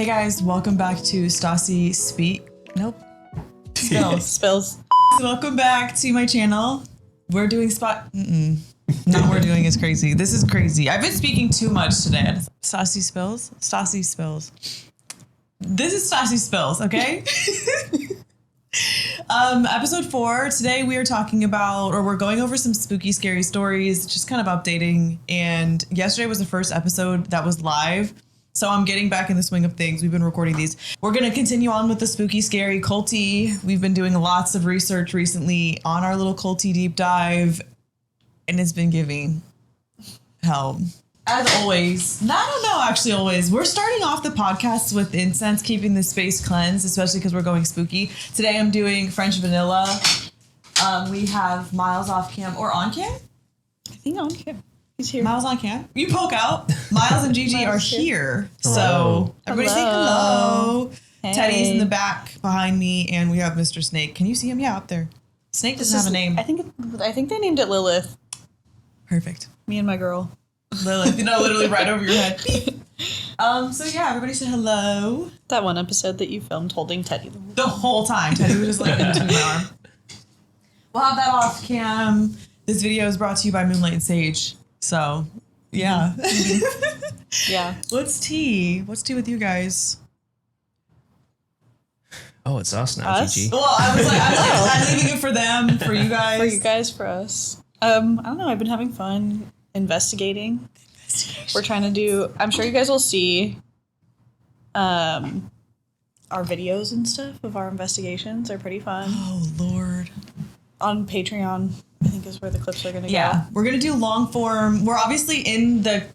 guys, welcome back to Stassi Spills. Welcome back to my channel. We're doing Not we're doing is crazy. This is crazy. I've been speaking too much today. Stassi Spills. This is Stassi Spills, okay? Episode 4. Today we are talking about, or we're going over some spooky, scary stories, just kind of updating. And yesterday was the first episode that was live. So I'm getting back in the swing of things. We've been recording these. We're going to continue on with the spooky, scary, culty. We've been doing lots of research recently on our little culty deep dive. And it's been giving hell. As always, always. We're starting off the podcast with incense, keeping the space cleansed, especially because we're going spooky. Today I'm doing French vanilla. We have Miles off cam or on cam? I think on cam. He's here. Miles on cam. You poke out. Miles and Gigi are here. So everybody say hello. Hey. Teddy's in the back behind me, and we have Mr. Snake. Can you see him? Yeah, up there. Snake doesn't have a name. I think they named it Lilith. Perfect. Me and my girl. Lilith, literally right over your head. So yeah, everybody say hello. That one episode that you filmed holding Teddy the whole time. Teddy was just like in between my arm. We'll have that off cam. This video is brought to you by Moonlight and Sage. So, yeah. Yeah. What's tea? What's tea with you guys? Oh, it's us now, Gigi. Well, I was like, I'm leaving it for them, for you guys. For you guys, for us. I don't know. I've been having fun investigating. We're trying to do, I'm sure you guys will see our videos and stuff of our investigations. They're pretty fun. Oh, Lord. On Patreon, I think is where the clips are going to go. Yeah, we're going to do long form. We're obviously in the...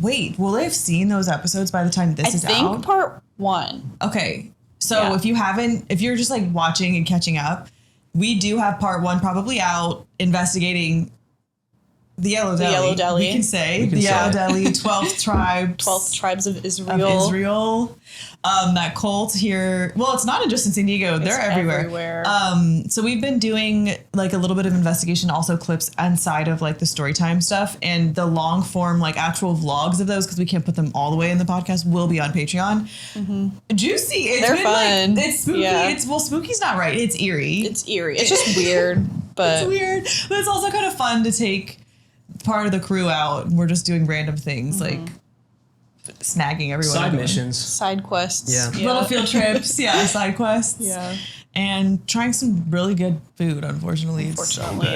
Wait, will they have seen those episodes by the time this is out? I think part 1. Okay, so if you're just like watching and catching up, we do have part 1 probably out investigating the Yellow Deli. We can say the Yellow Deli, 12th tribe. 12th tribes of Israel. That cult here. Well, it's not just in San Diego. They're everywhere. So we've been doing like a little bit of investigation, also clips inside of like the story time stuff, and the long form like actual vlogs of those, because we can't put them all the way in the podcast, will be on Patreon. Mm-hmm. Juicy. They're fun. Like, it's spooky. Yeah. Spooky's not right. It's eerie. It's just weird, but it's weird. But it's also kind of fun to take part of the crew out, and we're just doing random things like snagging everyone. Side missions. Side quests. Yeah. Little field trips. Side quests. Yeah. And trying some really good food, unfortunately. It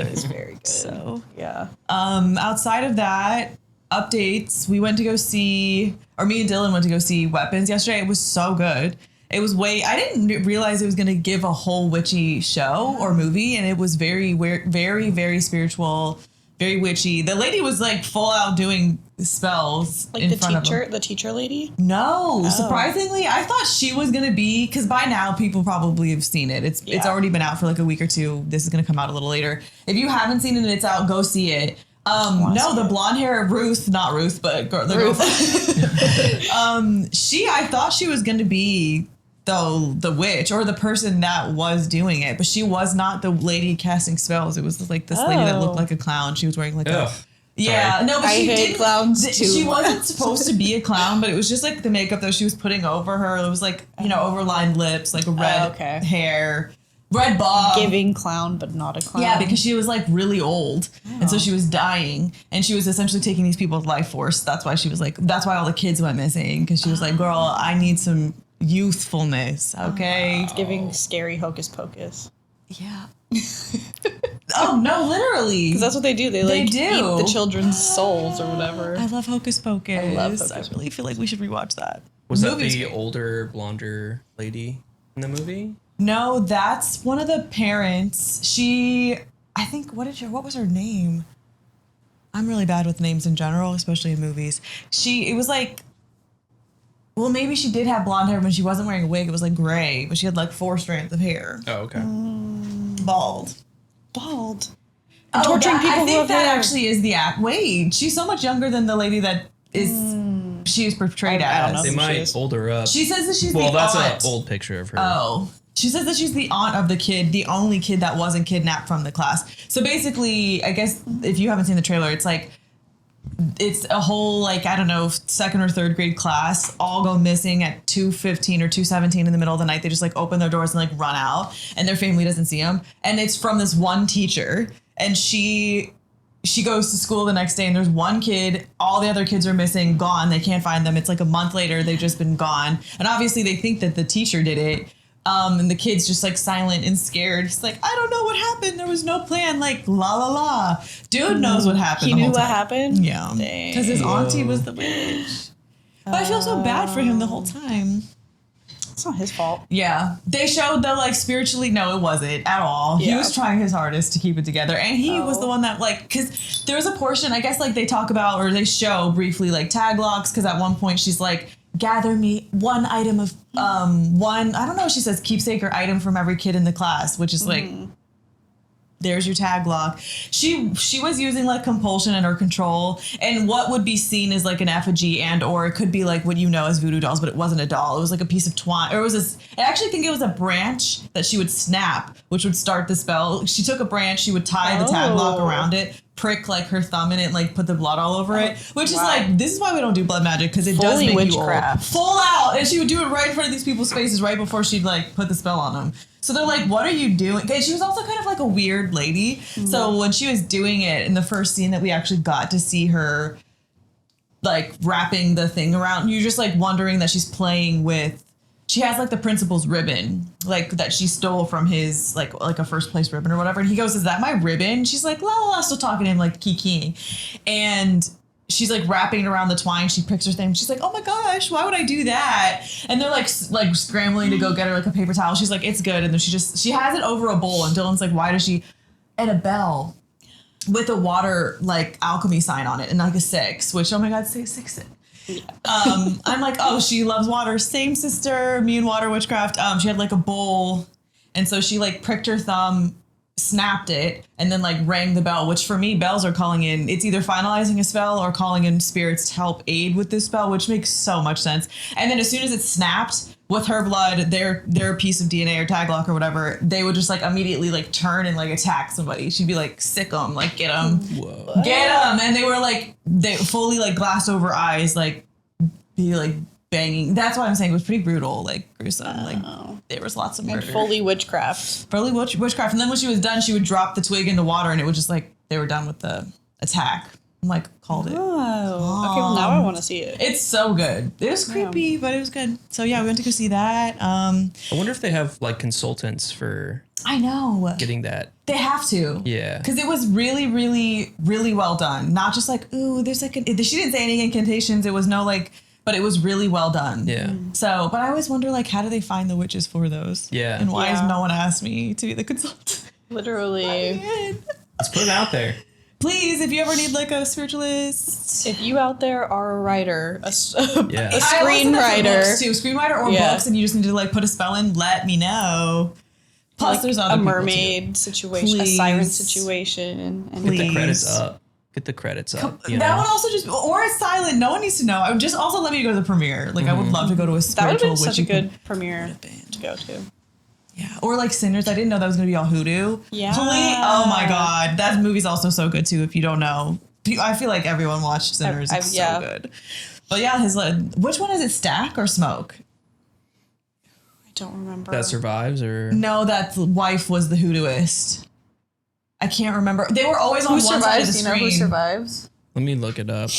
is very good. So, yeah. Outside of that, updates. We went to go see, or me and Dylan went to go see Weapons yesterday. It was so good. It was I didn't realize it was going to give a whole witchy show or movie, and it was very, very, very spiritual, very witchy. The lady was like full out doing spells like in front of them. The teacher lady? No, surprisingly, I thought she was gonna be, because by now people probably have seen it. It's already been out for like a week or two. This is gonna come out a little later. If you haven't seen it and it's out, go see it. The blonde hair Ruth, not Ruth, but the girlfriend. I thought she was gonna be the witch or the person that was doing it, but she was not the lady casting spells. It was like this lady that looked like a clown. She was wearing like a... Yeah, sorry. no, but she didn't. Clowns too. She wasn't supposed to be a clown, but it was just like the makeup that she was putting over her. It was like, overlined lips, like a red hair, red bob. Giving clown, but not a clown. Yeah, because she was like really old, and so she was dying, and she was essentially taking these people's life force. That's why she was like, that's why all the kids went missing, because she was like, girl, I need some youthfulness, okay? It's giving scary hocus pocus. Yeah. Oh no, literally. Because that's what they do. They do. Eat the children's souls or whatever. I love Hocus Pocus. I really feel like we should rewatch that. Was that the older, blonder lady in the movie? No, that's one of the parents. I think, what was her name? I'm really bad with names in general, especially in movies. It was like, well, maybe she did have blonde hair when she wasn't wearing a wig. It was like gray, but she had like 4 strands of hair. Oh, okay. Bald. Torturing people I who think have that hair. actually is the act. Wait, she's so much younger than the lady that is she's portrayed I don't as. know. They might hold her up. She says that she's the aunt. Well, that's an old picture of her. Oh. She says that she's the aunt of the kid, the only kid that wasn't kidnapped from the class. So basically, I guess if you haven't seen the trailer, it's like it's a whole, like, I don't know, second or third grade class all go missing at 2:15 or 2:17 in the middle of the night. They just like open their doors and like run out, and their family doesn't see them. And it's from this one teacher, and she goes to school the next day, and there's one kid, all the other kids are missing, gone. They can't find them. It's like a month later, they've just been gone. And obviously they think that the teacher did it. And the kid's just like silent and scared. He's like, I don't know what happened. There was no plan. Like, la la la. Dude knows what happened. He the knew whole what time. happened? Yeah. Because his auntie was the witch. But I feel so bad for him the whole time. It's not his fault. Yeah. They showed that, like, spiritually, no, it wasn't at all. He Yeah. was trying his hardest to keep it together. And he was the one that, like, because there was a portion, I guess, like, they talk about, or they show briefly, like, tag locks. Because at one point she's like, gather me one item of, one, I don't know if she says keepsake or item from every kid in the class, which is like, there's your tag lock. She was using like compulsion and or control, and what would be seen as like an effigy and or it could be like what you know as voodoo dolls, but it wasn't a doll. It was like a piece of twine, or it was this. I actually think it was a branch that she would snap, which would start the spell. She took a branch, she would tie the tag lock around it, prick like her thumb in it, and like put the blood all over it. Which is like, this is why we don't do blood magic, because it does Fully make witchcraft. you old. Full out, and she would do it right in front of these people's faces right before she'd like put the spell on them. So they're like, what are you doing? And she was also kind of like a weird lady. So when she was doing it in the first scene that we actually got to see her like wrapping the thing around, you're just like wondering that she's playing with, she has like the principal's ribbon, like that she stole from his like a first place ribbon or whatever. And he goes, is that my ribbon? She's like, la la la, still talking to him like kikiing. And she's like wrapping it around the twine. She picks her thing. She's like, oh my gosh, why would I do that? And they're like scrambling to go get her like a paper towel. She's like, it's good. And then she has it over a bowl. And Dylan's like, why does she? And a bell with a water like alchemy sign on it and like a 6, which, oh my God, say 6. Yeah. I'm like, oh, she loves water. Same sister, me and water witchcraft. She had like a bowl. And so she like pricked her thumb, snapped it, and then like rang the bell, which for me, bells are calling in, it's either finalizing a spell or calling in spirits to help aid with this spell, which makes so much sense. And then as soon as it snapped with her blood, their piece of DNA or tag lock or whatever, they would just like immediately like turn and like attack somebody. She'd be like, sick them, like get them, get them. And they were like, they fully like glass over eyes, like be like banging. That's why I'm saying it was pretty brutal, like gruesome. Like there was lots of murder. And fully witchcraft. Fully witchcraft. And then when she was done, she would drop the twig into water, and it would just like they were done with the attack. I'm like, called it. Oh, okay. Well, now I want to see it. It's so good. It was creepy, but it was good. So yeah, we went to go see that. I wonder if they have like consultants for. I know. Getting that. They have to. Yeah. Because it was really, really, really well done. Not just like, ooh, there's like, she didn't say any incantations. It was no like, but it was really well done. Yeah. So, but I always wonder like, how do they find the witches for those? Yeah. And why has no one asked me to be the consultant? Literally. Let's put it out there. Please, if you ever need like a spiritualist. If you out there are a writer, a Yeah. screenwriter, Books too, screenwriter or books, and you just need to like put a spell in, let me know. Plus, like there's other a people, mermaid too. situation, a siren situation, and Get the credits up. Get the credits up. You that know? one also just, or it's silent. No one needs to know. I would just also let me go to the premiere. Like I would love to go to a that spiritual. would have been such a witchy good premiere to go to. Yeah, or like Sinners. I didn't know that was gonna be all hoodoo. Yeah. Oh my God, that movie's also so good too. If you don't know, I feel like everyone watched Sinners. It's so good. But yeah, his which one is it? Stack or Smoke? I don't remember. That survives or No, that wife was the hoodooist. I can't remember. They were always on Who one side of the survives? Do you know screen. who survives? let me look it up.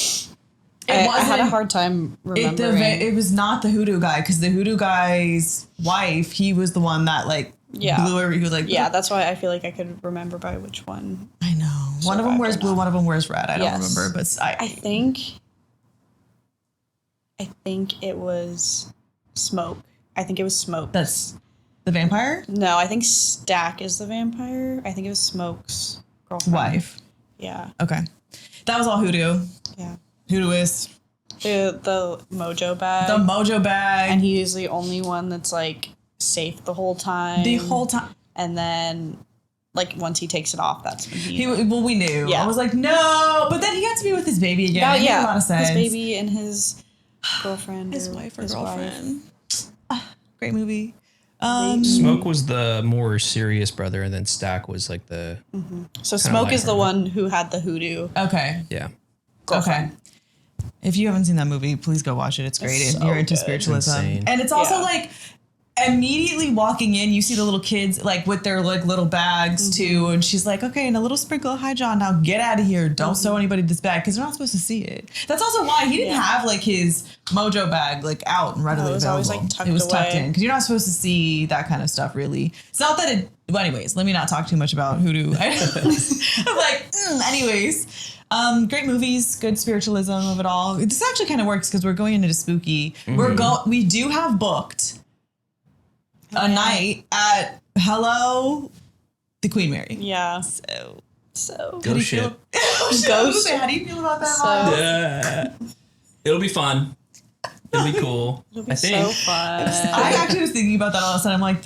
I had a hard time remembering. It was not the hoodoo guy, because the hoodoo guy's wife, he was the one that like blew her. He was like, that's why I feel like I could remember by which one. I know. One of them wears blue, one of them wears red. I don't remember, but I think it was Smoke. I think it was Smoke. That's the vampire? No, I think Stack is the vampire. I think it was Smoke's girlfriend. Wife. Yeah. Okay. That was all hoodoo. Yeah. Hoodooist. The mojo bag. The mojo bag. And he is the only one that's like safe the whole time. The whole time. And then like once he takes it off, that's when he well, we knew. Yeah. I was like, no. But then he got to be with his baby again. It made a lot of sense. His baby and his girlfriend. His wife or girlfriend. Great movie. Smoke was the more serious brother, and then Stack was like the. So Smoke is the one who had the hoodoo. Okay. Yeah. so Okay. fun. If you haven't seen that movie, please go watch it. It's great. It's And so you're into good. spiritualism. Insane. And it's also Yeah. like immediately walking in, you see the little kids like with their like little bags too. And she's like, okay, and a little sprinkle. Hi, John. Now get out of here. Don't show anybody this bag because they're not supposed to see it. That's also why he didn't have like his mojo bag like out and readily it was available. always, like, tucked it was tucked away. in because you're not supposed to see that kind of stuff really. It's not that it, well, anyways, let me not talk too much about hoodoo. I'm like, anyways. Great movies, good spiritualism of it all. This actually kind of works because we're going into spooky. We do have booked a night at Hello, the Queen Mary. Yeah. So Go ship. Ghost. How do you feel about that? So- Miles? Yeah. It'll be fun. It'll be cool. It'll be I think. so fun. I actually was thinking about that all of a sudden. I'm like,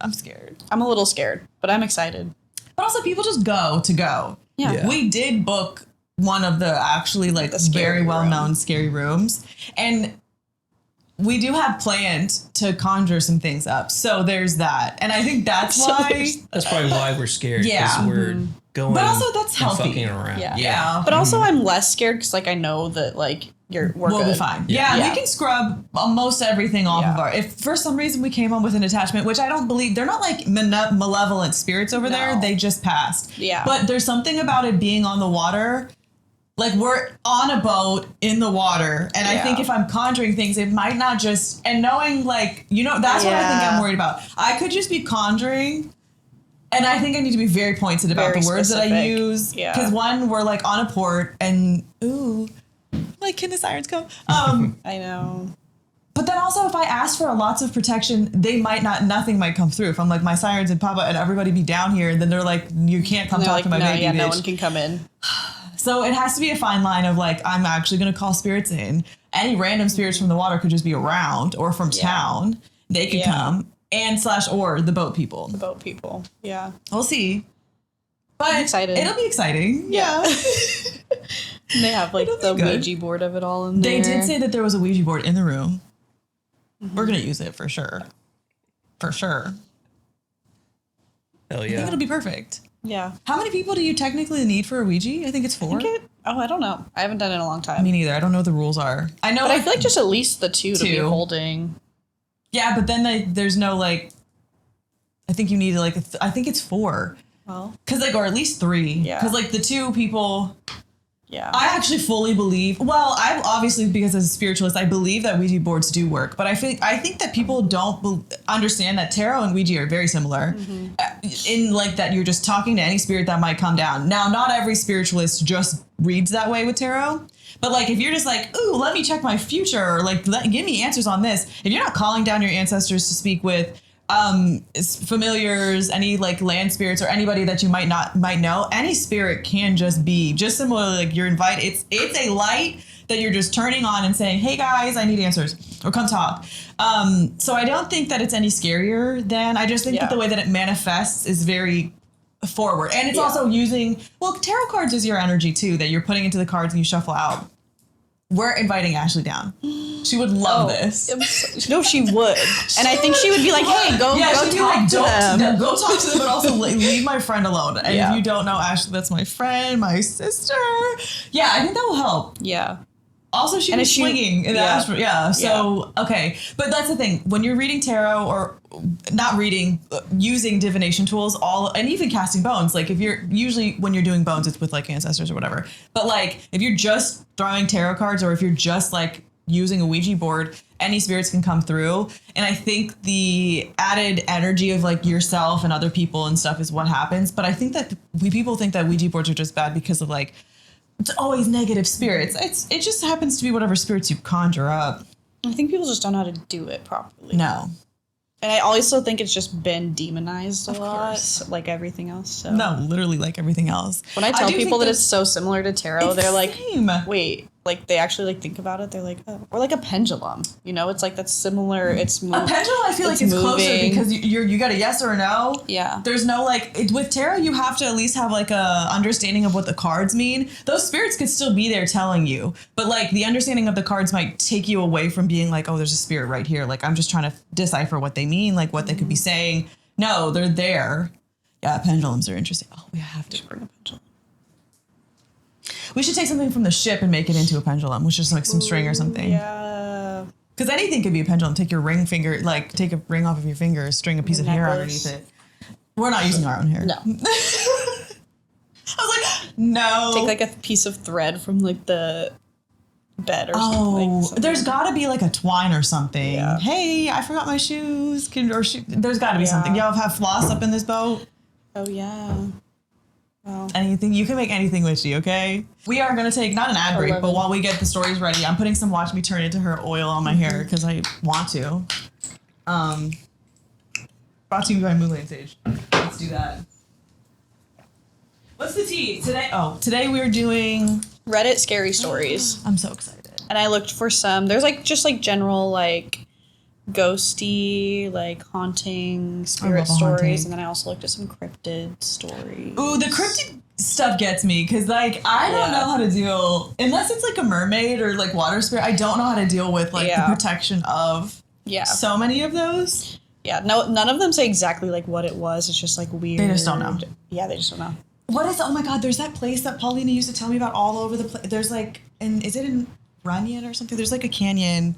I'm scared. I'm a little scared, but I'm excited. But also, people just go to go. Yeah. We did book one of the actually like The scary very well-known room. scary rooms. And we do have planned to conjure some things up. So there's that. And I think that's So why. there's- That's probably why we're scared. Yeah. Because we're going. But also that's and healthy. fucking around. Yeah. Yeah. But also, I'm less scared because, like, I know that, like, we're We'll good. be fine. Yeah. Yeah, Yeah. we can scrub most everything off Yeah. of our. If for some reason we came on with an attachment, which I don't believe, they're not like malevolent spirits over there. No. They just passed. Yeah. But there's something about it being on the water. Like we're on a boat in the water, and I Yeah. think if I'm conjuring things, it might not just. And knowing, like, that's what I think Yeah. I'm worried about. I could just be conjuring. And I think I need to be very pointed about Very the words that I specific. use. Yeah. Because one, we're like on a port and, ooh, like, can the sirens come? I know. But then also if I ask for lots of protection, nothing might come through. If I'm like, my sirens and Papa and everybody be down here, then they're like, you can't come They're talk like, to my no, baby, yeah, bitch. no one can come in. So it has to be a fine line of like, I'm actually going to call spirits in. Any random spirits from the water could just be around or from town. They could Yeah. come or the boat people. The boat people. Yeah. We'll see. But I'm excited. It'll be exciting. Yeah. They have, like, It'll be the good. Ouija board of it all in They there. did say that there was a Ouija board in the room. We're going to use it for sure. For sure. Hell I think yeah. it'll be perfect. Yeah. How many people do you technically need for a Ouija? I think it's 4. I don't know. I haven't done it in a long time. Me neither. I don't know what the rules are. I know. but I feel like just at least the two to be Two. holding. Yeah, but then there's no like. I think you need like. I think it's 4. Well, Cause like, or at least 3. Yeah. Cause like the 2 people. yeah. I actually fully believe. Well, I obviously, because as a spiritualist, I believe that Ouija boards do work. But I think that people don't understand that tarot and Ouija are very similar. In like that, you're just talking to any spirit that might come down. Now, not every spiritualist just reads that way with tarot. But like, if you're just like, ooh, let me check my future, or like, give me answers on this. If you're not calling down your ancestors to speak with familiars, any like land spirits, or anybody that you might know, any spirit can just be just similarly like you're invited. It's a light that you're just turning on and saying, hey guys, I need answers, or come talk. So I don't think that it's any scarier than, I just think that the way that it manifests is very forward. And it's also using, tarot cards is your energy too, that you're putting into the cards and you shuffle out. We're inviting Ashley down. She would love this. No, she would. And I think she would be like, hey, go she'd be talk like, to them. Go talk to them, but also leave my friend alone. And Yeah. if you don't know Ashley, that's my friend, my sister. Yeah, I think that will help. Yeah. Also, she And was if she- swinging in the yeah. astral. Yeah. So, okay. But that's the thing. When you're reading tarot or not reading, using divination tools, and even casting bones, like if you're usually when you're doing bones, it's with like ancestors or whatever. But like if you're just drawing tarot cards or if you're just like using a Ouija board, any spirits can come through. And I think the added energy of like yourself and other people and stuff is what happens. But I think that people think that Ouija boards are just bad because of like, it's always negative spirits. It just happens to be whatever spirits you conjure up. I think people just don't know how to do it properly. No. And I also think it's just been demonized a lot, like everything else. So. No, literally like everything else. When I tell do people think that it's so similar to tarot, it's they're the like, same. wait, like they actually like think about it. They're like, oh, or like a pendulum. You know, it's like that's similar. It's A pendulum, I feel like it's closer moving. because you got a yes or a no. Yeah. There's no like with tarot, you have to at least have like a understanding of what the cards mean. Those spirits could still be there telling you, but like the understanding of the cards might take you away from being like, oh, there's a spirit right here. Like I'm just trying to decipher what they mean, like what they could be saying. No, they're there. Yeah, pendulums are interesting. Oh, we have to bring a pendulum. We should take something from the ship and make it into a pendulum, which is like some string or something. Yeah. Because anything could be a pendulum. Take your ring finger, like take a ring off of your finger, string a piece of hair necklace. underneath it. We're not using our own hair. No. I was like, no. Take like a piece of thread from like the bed or Oh, something. there's got to be like a twine or something. Yeah. Hey, I forgot my shoes. There's got to be something. Y'all have floss up in this boat? Oh, yeah. Wow. Anything. You can make anything witchy, okay? We are going to take, not an ad break, 11. but while we get the stories ready, I'm putting some Watch Me Turn Into Her oil on my hair because I want to. Brought to you by Moonlight Sage. Let's do that. What's the tea? Today we're doing... Reddit scary stories. I'm so excited. And I looked for some. There's like just like general like ghosty, like haunting spirit love a stories. haunting. And then I also looked at some cryptid stories. Ooh, the cryptid stuff gets me because like I don't know how to deal unless it's like a mermaid or like water spirit. I don't know how to deal with like the protection of so many of those. Yeah, no, none of them say exactly like what it was. It's just like weird. They just don't know. Yeah, they just don't know. What is? Oh my God! There's that place that Paulina used to tell me about all over the place. There's like, is it in Runyon or something? There's like a canyon.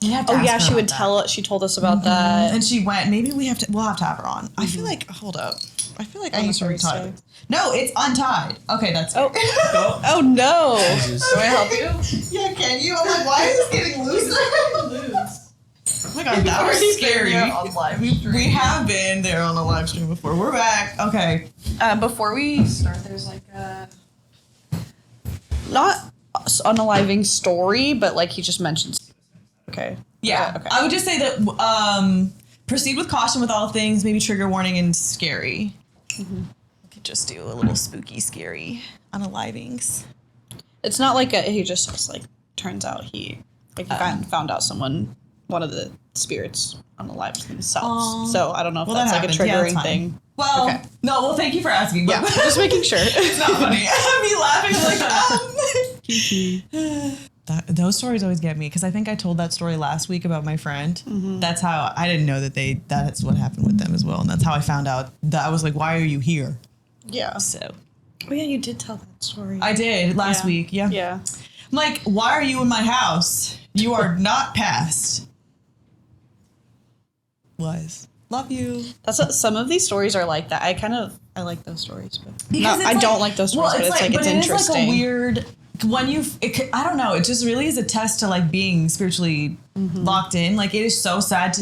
You have to ask her she about would that. tell. She told us about that. And she went. Maybe we'll have to have her on. I feel like. Hold up. I feel like I used to untie. No, it's untied. Okay, that's. Oh. Oh no! Jesus. Do I help you? Yeah, can you? I'm like, why is this getting looser? Oh my God, that was scary. We have been there on a live stream before. We're back. Okay. Before we start, there's like a not unaliving story, but like he just mentions. Okay. Yeah. Okay. I would just say that proceed with caution with all things. Maybe trigger warning and scary. We could just do a little spooky, scary unalivings. It's not like he just says like. Turns out he found out one of the spirits unalived themselves. So I don't know if that's like a triggering thing. Well, okay. No, well, thank you for asking. But Yeah, just making sure. It's not funny. I'm me laughing like, those stories always get me because I think I told that story last week about my friend. That's how I didn't know that's what happened with them as well. And that's how I found out that I was like, why are you here? Yeah. So. Oh yeah, you did tell that story. I did last week. Yeah. Yeah. I'm like, why are you in my house? You are not past. Love you. That's what, some of these stories are like that. I like those stories, but Because I don't like those stories. But it's like it's interesting. It's like a weird I don't know. It just really is a test to like being spiritually locked in. Like it is so sad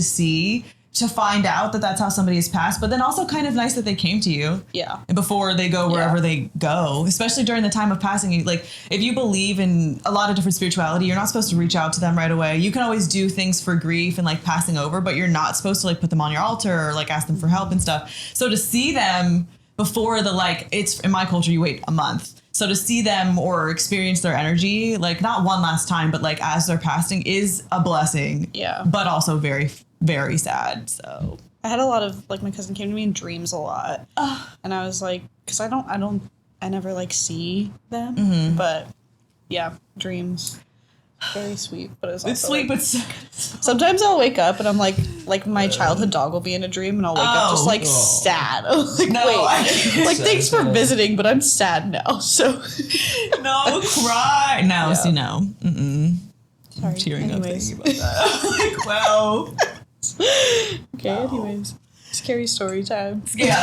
to find out that that's how somebody is passed, but then also kind of nice that they came to you. Yeah. Before they go wherever they go, especially during the time of passing. Like if you believe in a lot of different spirituality, you're not supposed to reach out to them right away. You can always do things for grief and like passing over, but you're not supposed to like put them on your altar or like ask them for help and stuff. So to see them before it's in my culture, you wait a month. So to see them or experience their energy, like not one last time, but like as they're passing is a blessing. Yeah. But also very, very sad. So I had a lot of like my cousin came to me in dreams a lot, and I was like, because I never like see them, but yeah, dreams, very sweet. But it's sweet, like, but sometimes I'll wake up and I'm like my childhood dog will be in a dream, and I'll wake up just like sad. I'm like, No, wait, like thanks for visiting, but I'm sad now. So no, cry. No, Yeah. see, no. Mm-mm. sorry. I'm tearing up Anyways. thinking about that. Like, wow. Okay. Anyways, scary story time. Yeah.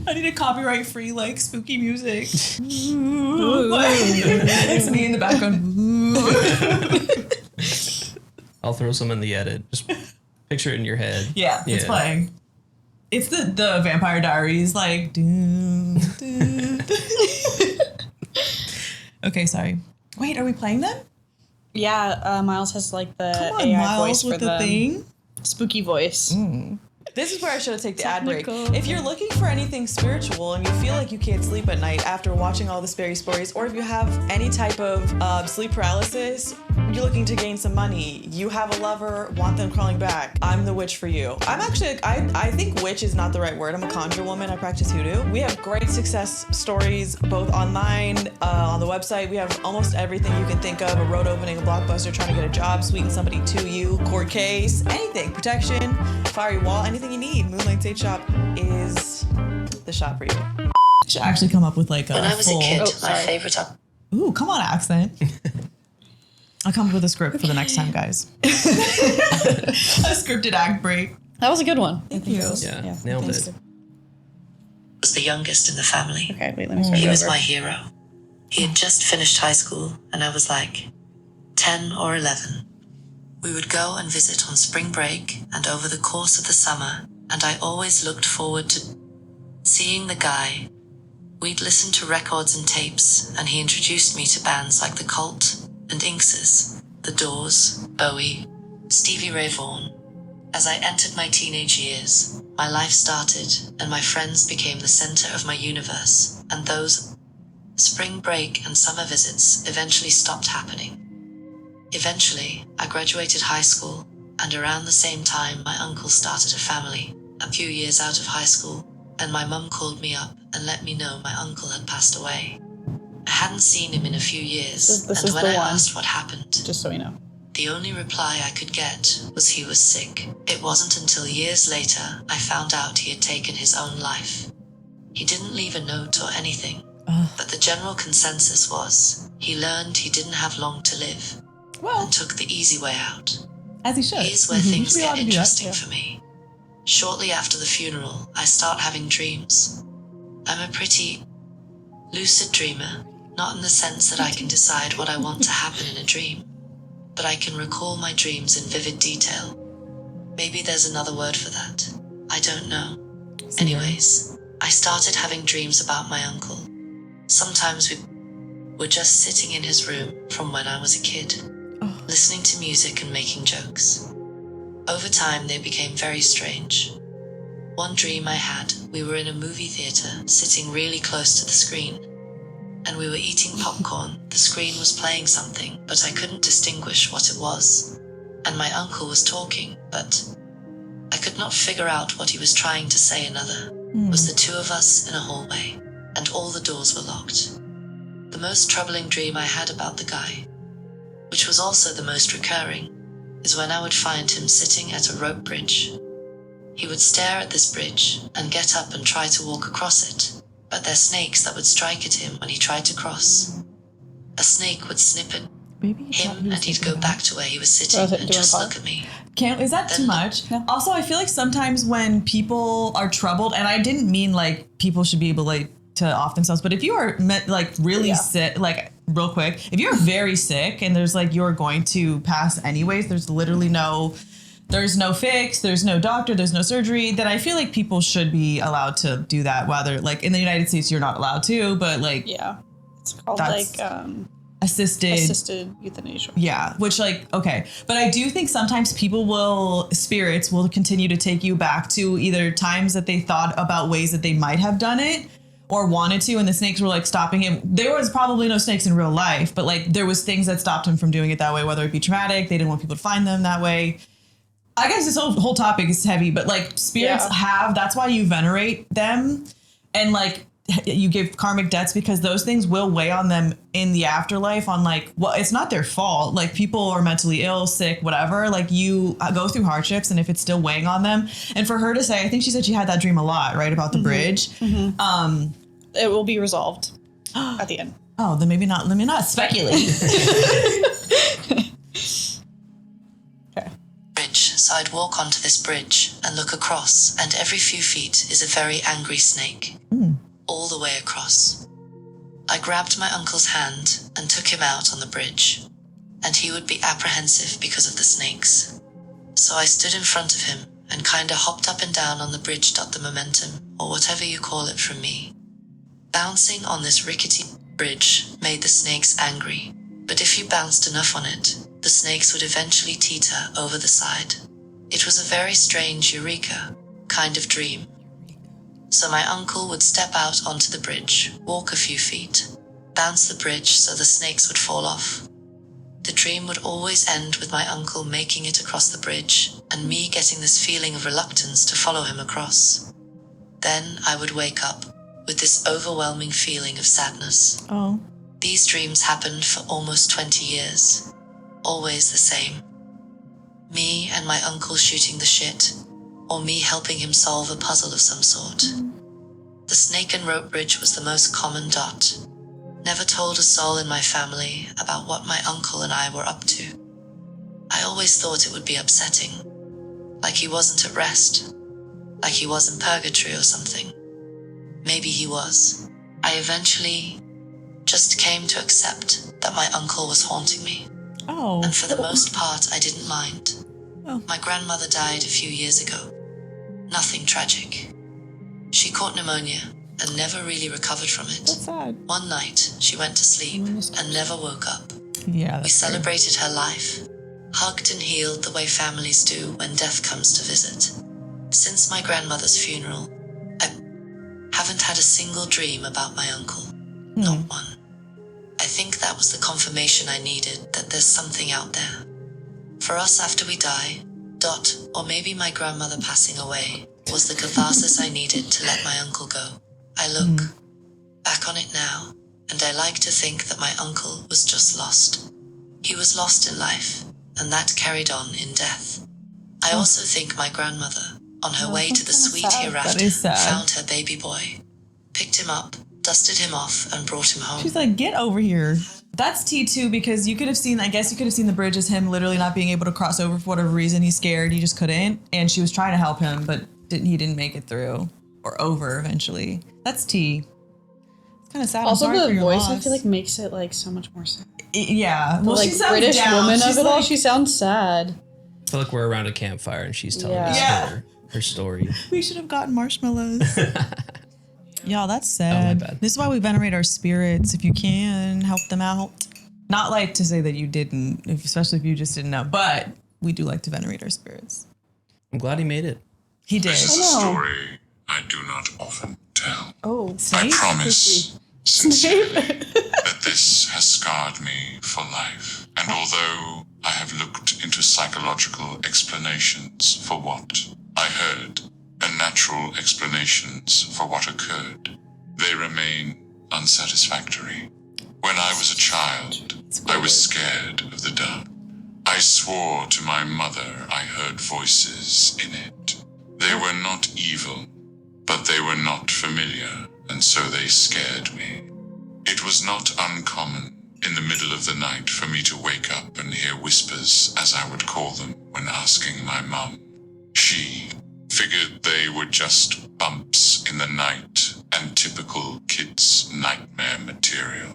I need a copyright-free, like, spooky music. It's me in the background. I'll throw some in the edit. Just picture it in your head. Yeah, it's playing. It's the Vampire Diaries, like. Doo, doo, doo. Okay, sorry. Wait, are we playing them? Yeah, Miles has like the Come on, AI Miles, voice with for the them. thing. Spooky voice. This is where I should have taken the ad break. Technical. If you're looking for anything spiritual and you feel like you can't sleep at night after watching all the scary stories, or if you have any type of sleep paralysis, you're looking to gain some money, you have a lover, want them crawling back, I'm the witch for you. I'm actually, I think witch is not the right word. I'm a conjure woman. I practice hoodoo. We have great success stories, both online, on the website. We have almost everything you can think of, a road opening, a blockbuster, trying to get a job, sweeten somebody to you, court case, anything, protection, fiery wall, anything you need. Moonlight Sage Shop is the shop for you. Should actually come up with like a When I was full... a kid, my sorry. favorite... Ooh, come on, accent. I'll come up with a script for the next time, guys. A scripted act break. That was a good one. Thank you. Yeah, nailed thanks. it. was the youngest in the family. Okay, wait, let me start He was over. my hero. He had just finished high school, and I was like 10 or 11. We would go and visit on spring break and over the course of the summer, and I always looked forward to seeing the guy. We'd listen to records and tapes, and he introduced me to bands like The Cult and Inx's, The Doors, Bowie, Stevie Ray Vaughan. As I entered my teenage years, my life started, and my friends became the center of my universe, and those spring break and summer visits eventually stopped happening. Eventually, I graduated high school, and around the same time my uncle started a family, a few years out of high school, and my mum called me up and let me know my uncle had passed away. I hadn't seen him in a few years, This and is when the I one. asked what happened, Just so you know. the only reply I could get was he was sick. It wasn't until years later I found out he had taken his own life. He didn't leave a note or anything, but the general consensus was he learned he didn't have long to live Well, and took the easy way out. as he should. Here's where You things should be allowed get to do that. interesting for me. Shortly after the funeral, I start having dreams. I'm a pretty lucid dreamer, not in the sense that I can decide what I want to happen in a dream, but I can recall my dreams in vivid detail. Maybe there's another word for that. I don't know. Anyways, I started having dreams about my uncle. Sometimes we were just sitting in his room from when I was a kid, listening to music and making jokes. Over time, they became very strange. One dream I had, we were in a movie theater, sitting really close to the screen, and we were eating popcorn. The screen was playing something, but I couldn't distinguish what it was. And my uncle was talking, but I could not figure out what he was trying to say. Another was the two of us in a hallway, and all the doors were locked. The most troubling dream I had about the guy, which was also the most recurring, is when I would find him sitting at a rope bridge. He would stare at this bridge and get up and try to walk across it, but there are snakes that would strike at him when he tried to cross. A snake would snip at Maybe it's not him who and he'd he's go thinking back about. to where he was sitting Do you and wanna just pause? look at me. Is that too much? No. Also, I feel like sometimes when people are troubled, and I didn't mean like people should be able to off themselves, but if you are like really Yeah. sick, like real quick, if you're very sick and there's like you're going to pass anyways, there's literally there's no fix, there's no doctor, there's no surgery, then I feel like people should be allowed to do that. Whether like in the United States, you're not allowed to, but like Yeah. It's called That's- like assisted euthanasia. yeah, which like, okay. But I do think sometimes spirits will continue to take you back to either times that they thought about ways that they might have done it or wanted to, and the snakes were like stopping him. There was probably no snakes in real life, but like there was things that stopped him from doing it that way, whether it be traumatic, they didn't want people to find them that way. I guess this whole topic is heavy, but like spirits that's why you venerate them and like you give karmic debts, because those things will weigh on them in the afterlife on like, well, it's not their fault. Like people are mentally ill, sick, whatever. Like you go through hardships, and if it's still weighing on them, and for her to say, I think she said she had that dream a lot, right? About the bridge. It will be resolved at the end. Oh, then maybe not. Let me not speculate. Okay. Bridge, so I'd walk onto this bridge and look across, and every few feet is a very angry snake, all the way across. I grabbed my uncle's hand and took him out on the bridge, and he would be apprehensive because of the snakes. So I stood in front of him and kinda hopped up and down on the bridge, got the momentum, or whatever you call it, from me. Bouncing on this rickety bridge made the snakes angry, but if you bounced enough on it, the snakes would eventually teeter over the side. It was a very strange eureka kind of dream. So my uncle would step out onto the bridge, walk a few feet, bounce the bridge so the snakes would fall off. The dream would always end with my uncle making it across the bridge and me getting this feeling of reluctance to follow him across. Then I would wake up with this overwhelming feeling of sadness. Oh, These dreams happened for almost 20 years. Always the same. Me and my uncle shooting the shit, or me helping him solve a puzzle of some sort. The The snake and rope bridge was the most common dot. Never told a soul in my family about what my uncle and I were up to. I always thought it would be upsetting. Like he wasn't at rest. Like he was in purgatory or something. Maybe he was. I eventually just came to accept that my uncle was haunting me. Oh. And for the most part, I didn't mind. Oh. My grandmother died a few years ago. Nothing tragic. She caught pneumonia and never really recovered from it. That's sad. One night, she went to sleep and never woke up. Yeah. We celebrated her life, hugged and healed the way families do when death comes to visit. Since my grandmother's funeral, I haven't had a single dream about my uncle. Not one. I think that was the confirmation I needed that there's something out there. For us after we die, Dot, or maybe my grandmother passing away, was the catharsis I needed to let my uncle go. I look back on it now, and I like to think that my uncle was just lost. He was lost in life, and that carried on in death. I also think my grandmother, on her way to the sweet hereafter, found her baby boy, picked him up, dusted him off, and brought him home. She's like, get over here. That's T2 because you could have seen, I guess you could have seen the bridge as him literally not being able to cross over for whatever reason. He's scared. He just couldn't. And she was trying to help him, but he didn't make it through or over eventually. That's T. It's kind of sad. Also, I'm sorry the for your voice, loss. I feel like, makes it, like, so much more sad. Yeah. The, well, like, she sounds British down. woman She's of it all, like- she sounds sad. I feel like we're around a campfire and she's telling us Yeah. her story. We should have gotten marshmallows. Y'all, that's Oh, my sad. bad. This is why we venerate our spirits. If you can, help them out. Not like to say that you didn't, especially if you just didn't know, but we do like to venerate our spirits. I'm glad he made it. He did. This is a know. story I do not often tell. Oh, I Snape? promise sincerely that this has scarred me for life. And although I have looked into psychological explanations for what I heard and natural explanations for what occurred, they remain unsatisfactory. When I was a child, I was scared of the dark. I swore to my mother I heard voices in it. They were not evil, but they were not familiar, and so they scared me. It was not uncommon in the middle of the night for me to wake up and hear whispers, as I would call them, when asking my mum. She figured they were just bumps in the night and typical kids' nightmare material.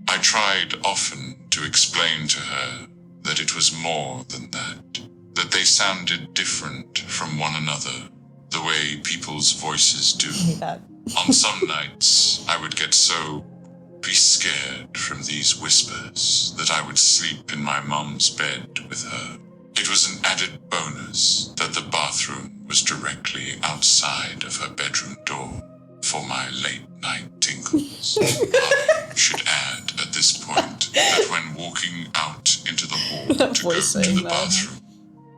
I tried often to explain to her that it was more than that they sounded different from one another, the way people's voices do. On some nights, I would get so scared from these whispers that I would sleep in my mum's bed with her. It was an added bonus that the bathroom was directly outside of her bedroom door for my late-night tinkles. I should add at this point that when walking out into the hall to go to the bathroom,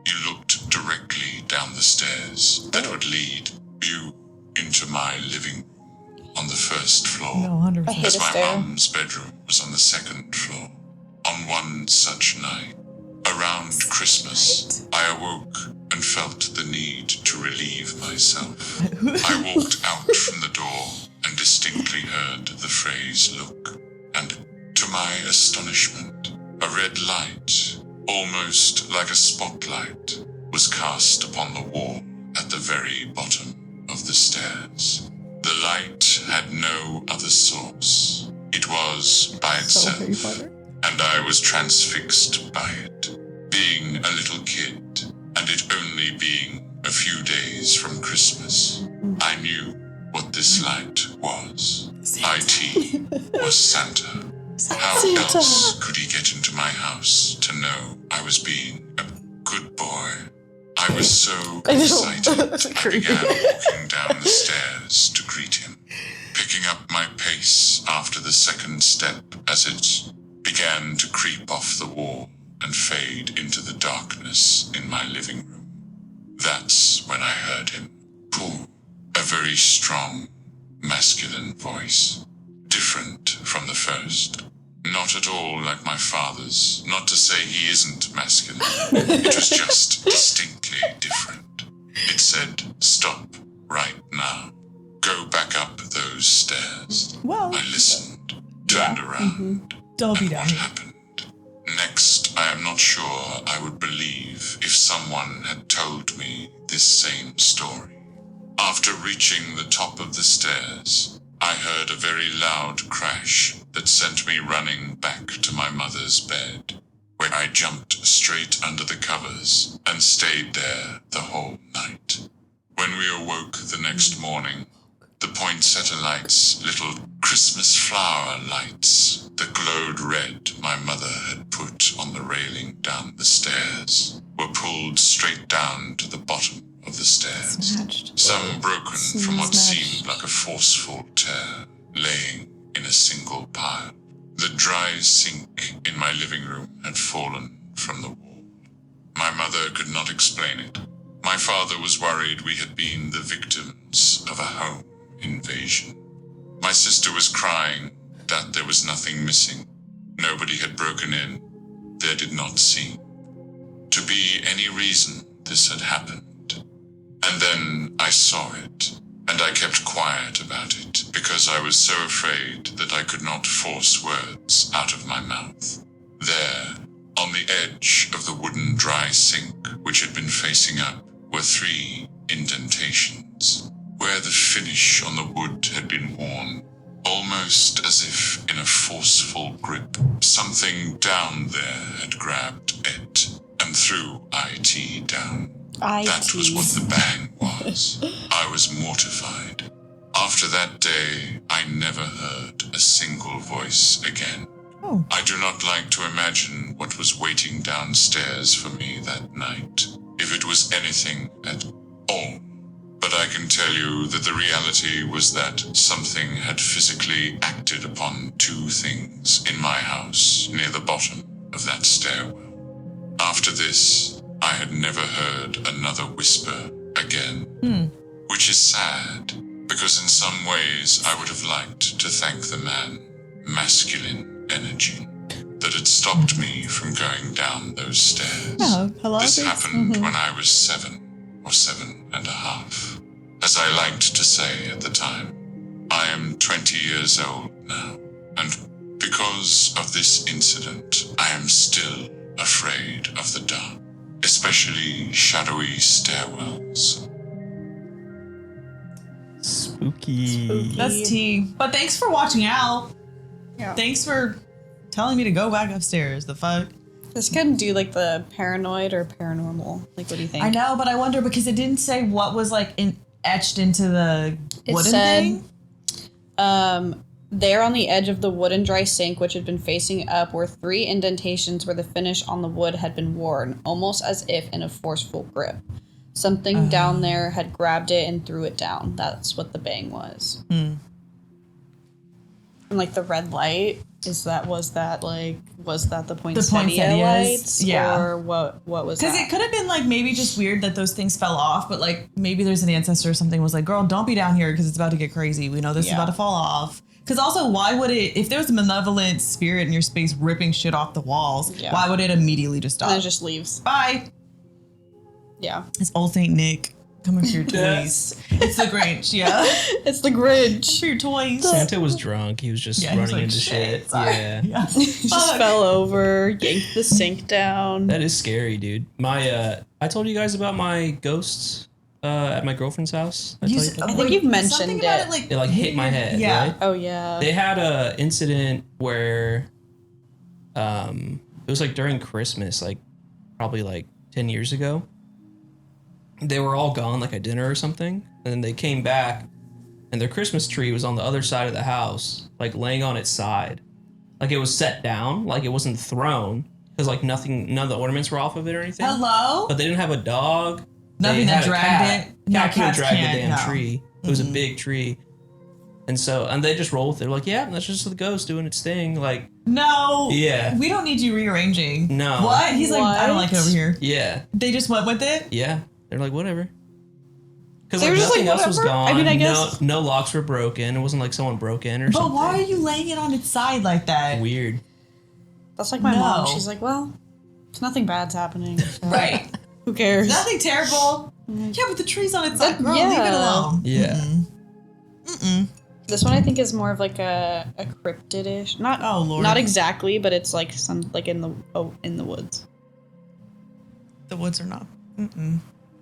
you looked directly down the stairs that would lead you into my living room on the first floor, No, 100%. I hate as a my stair. mum's bedroom was on the second floor. On one such night, around Christmas, I awoke and felt the need to relieve myself. I walked out from the door and distinctly heard the phrase "look," and to my astonishment, a red light, almost like a spotlight, was cast upon the wall at the very bottom of the stairs. The light had no other source. It was by itself, and I was transfixed by it. Being a little kid, and it only being a few days from Christmas, I knew what this light was. IT was Santa. How else could he get into my house to know I was being a good boy? I was so excited, I began walking down the stairs to greet him, picking up my pace after the second step as it began to creep off the wall and fade into the darkness in my living room. That's when I heard him pull, a very strong, masculine voice, different from the first. Not at all like my father's, not to say he isn't masculine. It was just distinctly different. It said, "Stop right now. Go back up the those stairs. Well, I listened, turned around, don't be and down what here. happened? Next, I am not sure I would believe if someone had told me this same story. After reaching the top of the stairs, I heard a very loud crash that sent me running back to my mother's bed, where I jumped straight under the covers and stayed there the whole night. When we awoke the next morning, the poinsettia lights, little Christmas flower lights that glowed red my mother had put on the railing down the stairs, were pulled straight down to the bottom of the stairs. Snatched. Some broken from what Snatched. seemed like a forceful tear, laying in a single pile. The dry sink in my living room had fallen from the wall. My mother could not explain it. My father was worried we had been the victims of a home invasion. My sister was crying that there was nothing missing. Nobody had broken in. There did not seem to be any reason this had happened. And then I saw it, and I kept quiet about it because I was so afraid that I could not force words out of my mouth. There, on the edge of the wooden dry sink which had been facing up, were 3 indentations, where the finish on the wood had been worn, almost as if in a forceful grip. Something down there had grabbed it and threw IT down. That was what the bang was. I was mortified. After that day, I never heard a single voice again. Oh. I do not like to imagine what was waiting downstairs for me that night, if it was anything at all. But I can tell you that the reality was that something had physically acted upon 2 things in my house near the bottom of that stairwell. After this, I had never heard another whisper again, which is sad, because in some ways I would have liked to thank the man, masculine energy, that had stopped me from going down those stairs. Oh, hello. This happened when I was 7 or 7.5. As I liked to say at the time, I am 20 years old now, and because of this incident, I am still afraid of the dark, especially shadowy stairwells. Spooky. That's tea. But thanks for watching out. Yeah. Thanks for telling me to go back upstairs. The fuck? This could do like the paranoid or paranormal. Like, what do you think? I know, but I wonder because it didn't say what was like etched into the It wooden said, thing. There on the edge of the wooden dry sink, which had been facing up, were 3 indentations where the finish on the wood had been worn, almost as if in a forceful grip. Something down there had grabbed it and threw it down. That's what the bang was. And like the red light, was that the poinsettia poinsettias, lights? yeah. Or what was that? Because it could have been like maybe just weird that those things fell off, but like maybe there's an ancestor or something was like, girl, don't be down here because it's about to get crazy. We know this is about to fall off. Because also, why would it, if there was a malevolent spirit in your space ripping shit off the walls, why would it immediately just stop? And then it just leaves. Bye. Yeah. It's old Saint Nick coming for your toys. It's the Grinch, yeah. It's the Grinch. For your toys. Santa was drunk. He was just Yeah, he was running like, into shit. sorry. Yeah. He just fell over, yanked the sink down. That is scary, dude. My I told you guys about my ghosts at my girlfriend's house. I think you've mentioned something it. about it like hit my head. Yeah. Right? Oh, yeah. They had a incident where it was like during Christmas, like probably like 10 years ago. They were all gone like at dinner or something, and then they came back and their Christmas tree was on the other side of the house, like laying on its side. Like it was set down, like it wasn't thrown, because like none of the ornaments were off of it or anything. Hello? But they didn't have a dog. Nothing They that had a dragged cat. it. No, Cat could have cats dragged the can't, damn no. tree. It was a big tree. And they just roll with it. They're like, yeah, that's just the ghost doing its thing. Like, No. Yeah. We don't need you rearranging. No. What? He's like, I don't What? like it over here. yeah. They just went with it? Yeah. They're like, whatever. Because They like were just nothing like, else was whatever? gone. I mean, I guess- No locks were broken. It wasn't like someone broke in or But something. why are you laying it on its side like that? Weird. That's like my No. mom. She's like, well, it's nothing bad's happening. So Right. who cares? Nothing terrible. Yeah, but the tree's on its side. Girl, yeah. leave it alone. Yeah. Mm-mm. This one I think is more of like a cryptid-ish. Not Oh, Lord. not exactly, but it's like some like in the woods. The woods are not. Mm-mm.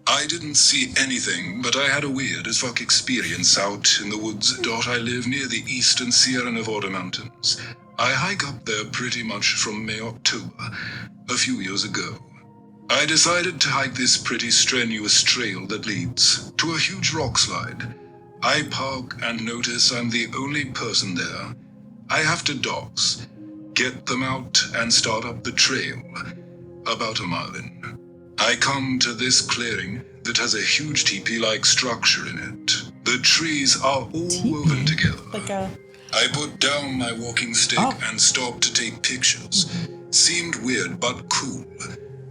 I didn't see anything, but I had a weird as fuck experience out in the woods. I live near the eastern Sierra Nevada mountains. I hike up there pretty much from May-October, a few years ago. I decided to hike this pretty strenuous trail that leads to a huge rock slide. I park and notice I'm the only person there. I have to dogs, get them out and start up the trail, about a mile in. I come to this clearing that has a huge teepee-like structure in it. The trees are all woven together. Like a I put down my walking stick Oh. and stopped to take pictures. Seemed weird but cool.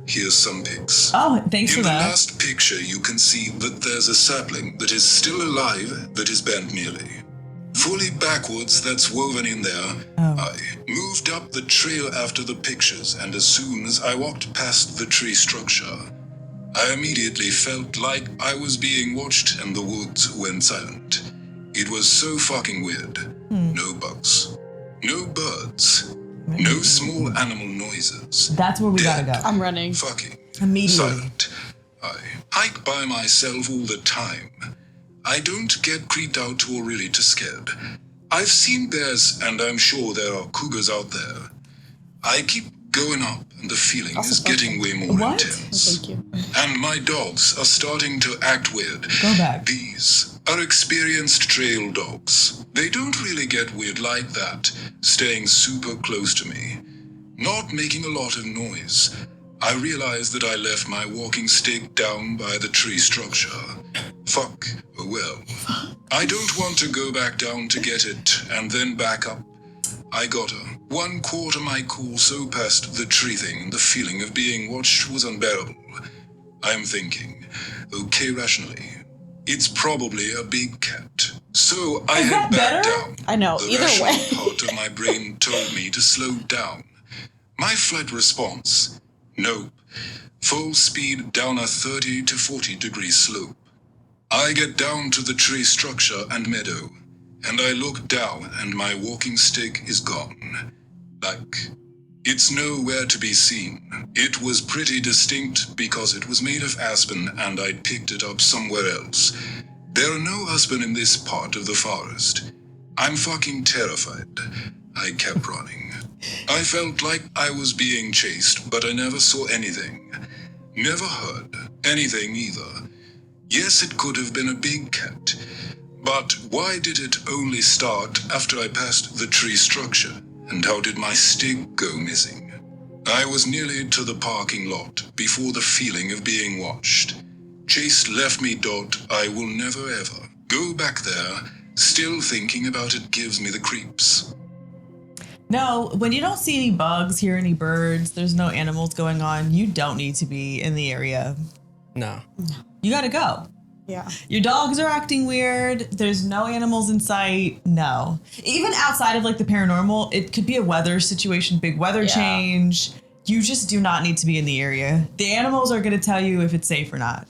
Here's some pics. Oh, thanks In for the that. last picture, you can see that there's a sapling that is still alive that is bent nearly. Fully backwards, that's woven in there. Oh. I moved up the trail after the pictures, and as soon as I walked past the tree structure, I immediately felt like I was being watched and the woods went silent. It was so fucking weird. No bugs. No birds. No small animal noises. That's where we gotta go. I'm running. Fucking Immediately. silent. I hike by myself all the time. I don't get creeped out or really too scared. I've seen bears and I'm sure there are cougars out there. I keep going up and the feeling Also is fun. getting way more What? intense. Thank you. And my dogs are starting to act weird. Go back. These are experienced trail dogs. They don't really get weird like that, staying super close to me, not making a lot of noise. I realize that I left my walking stick down by the tree structure. Fuck, oh well. I don't want to go back down to get it and then back up. I got a 1/4 my cool so past the tree thing, the feeling of being watched was unbearable. I'm thinking, okay, rationally, it's probably a big cat. So I Is head that back better? down. I know, The either rational way. part of my brain told me to slow down. My flight response, nope. Full speed down a 30 to 40 degree slope. I get down to the tree structure and meadow, and I look down and my walking stick is gone. Like, it's nowhere to be seen. It was pretty distinct because it was made of aspen and I'd picked it up somewhere else. There are no aspen in this part of the forest. I'm fucking terrified. I kept running. I felt like I was being chased, but I never saw anything. Never heard anything either. Yes, it could have been a big cat. But why did it only start after I passed the tree structure? And how did my stick go missing? I was nearly to the parking lot before the feeling of being watched. Chase left me. I will never ever go back there. Still thinking about it gives me the creeps. No, when you don't see any bugs, hear any birds, there's no animals going on, you don't need to be in the area. No. You gotta go. Yeah. Your dogs are acting weird. There's no animals in sight. No. Even outside of like the paranormal, it could be a weather situation, big weather Yeah. change. You just do not need to be in the area. The animals are going to tell you if it's safe or not.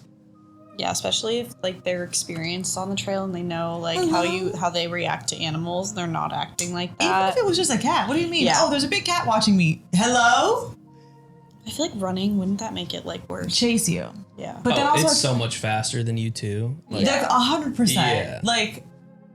Yeah, especially if like they're experienced on the trail and they know like how they react to animals. They're not acting like Even that. if it was just a cat. What do you mean? Yeah. Oh, there's a big cat watching me. Hello? I feel like running, wouldn't that make it like worse? Chase you. Yeah. But then also it's so much faster than you too. Like, like 100%. Yeah. Like,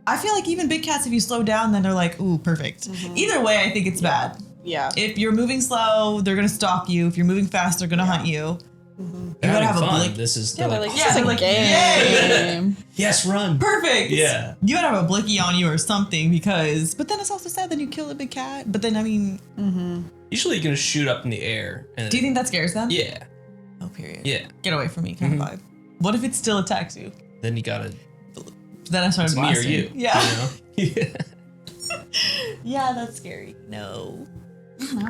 I feel like even big cats, if you slow down, then they're like, ooh, perfect. Either way, I think it's bad. Yeah. If you're moving slow, they're gonna stalk you. If you're moving fast, they're gonna hunt you. You they're gotta having have a fun. blick. This is Yeah, they're like, Yeah, this is they're a like, game. yes, run. Perfect. Yeah. You gotta have a blicky on you or something because. But then it's also sad that you kill a big cat. But then I mean, Usually you can just shoot up in the air. And do you think that scares them? Yeah. Oh, period. Yeah. Get away from me, kind of vibe. What if it still attacks you? Then you gotta. Then I started It's me or blasting. you. Yeah. You know? Yeah. Yeah, that's scary. No.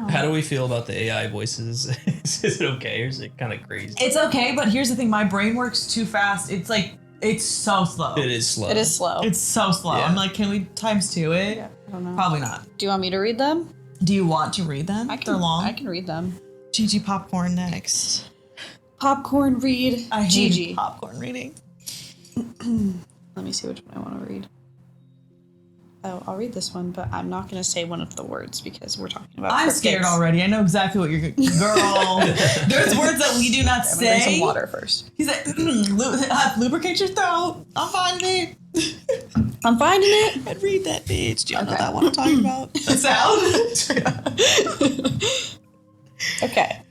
How do we feel about the AI voices? Is it okay or is it kind of crazy? It's okay, but here's the thing: my brain works too fast. It's like it's so slow. It is slow. It is slow. It's so slow. Yeah. I'm like, can we times two it? Yeah, I don't know. Probably not. Do you want me to read them? Do you want to read them? They're long. I can read them. Gigi Popcorn next. Popcorn read. I hate Gigi. popcorn reading. Let me see which one I want to read. Oh, I'll read this one, but I'm not going to say one of the words because we're talking about I'm cryptids. scared already. I know exactly what you're... Girl, there's words that we do not I'm gonna drink say. some water first. He's like, lubricate your throat. I'm finding it. I'm finding it. I'd read that, bitch. Do y'all know Okay. that what I'm talking about? The sound? Okay.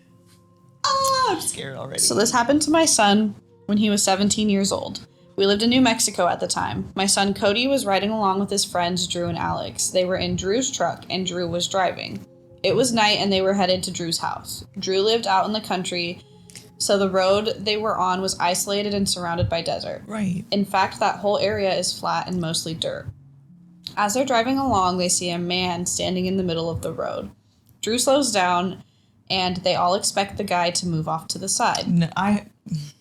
I'm scared already. So this happened to my son when he was 17 years old. We lived in New Mexico at the time. My son Cody was riding along with his friends Drew and Alex. They were in Drew's truck and Drew was driving. It was night and they were headed to Drew's house. Drew lived out in the country, so the road they were on was isolated and surrounded by desert. Right. In fact, that whole area is flat and mostly dirt. As they're driving along, they see a man standing in the middle of the road. Drew slows down and they all expect the guy to move off to the side. No,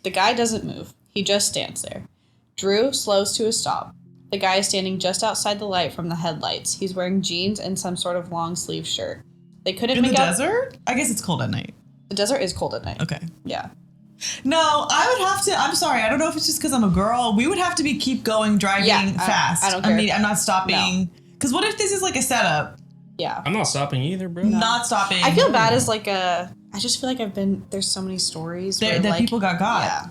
The guy doesn't move. He just stands there. Drew slows to a stop. The guy is standing just outside the light from the headlights. He's wearing jeans and some sort of long sleeve shirt. They couldn't in the make out. desert? I guess it's cold at night. The desert is cold at night. Okay. Yeah. No, I would have to. I'm sorry. I don't know if it's just because I'm a girl. We would have to keep going, driving fast. I don't care. I mean, I'm not stopping. Because what if this is like a setup? Yeah. I'm not stopping either, bro. Not stopping. I feel bad as like a. I just feel like there's so many stories where that like, people got. Yeah.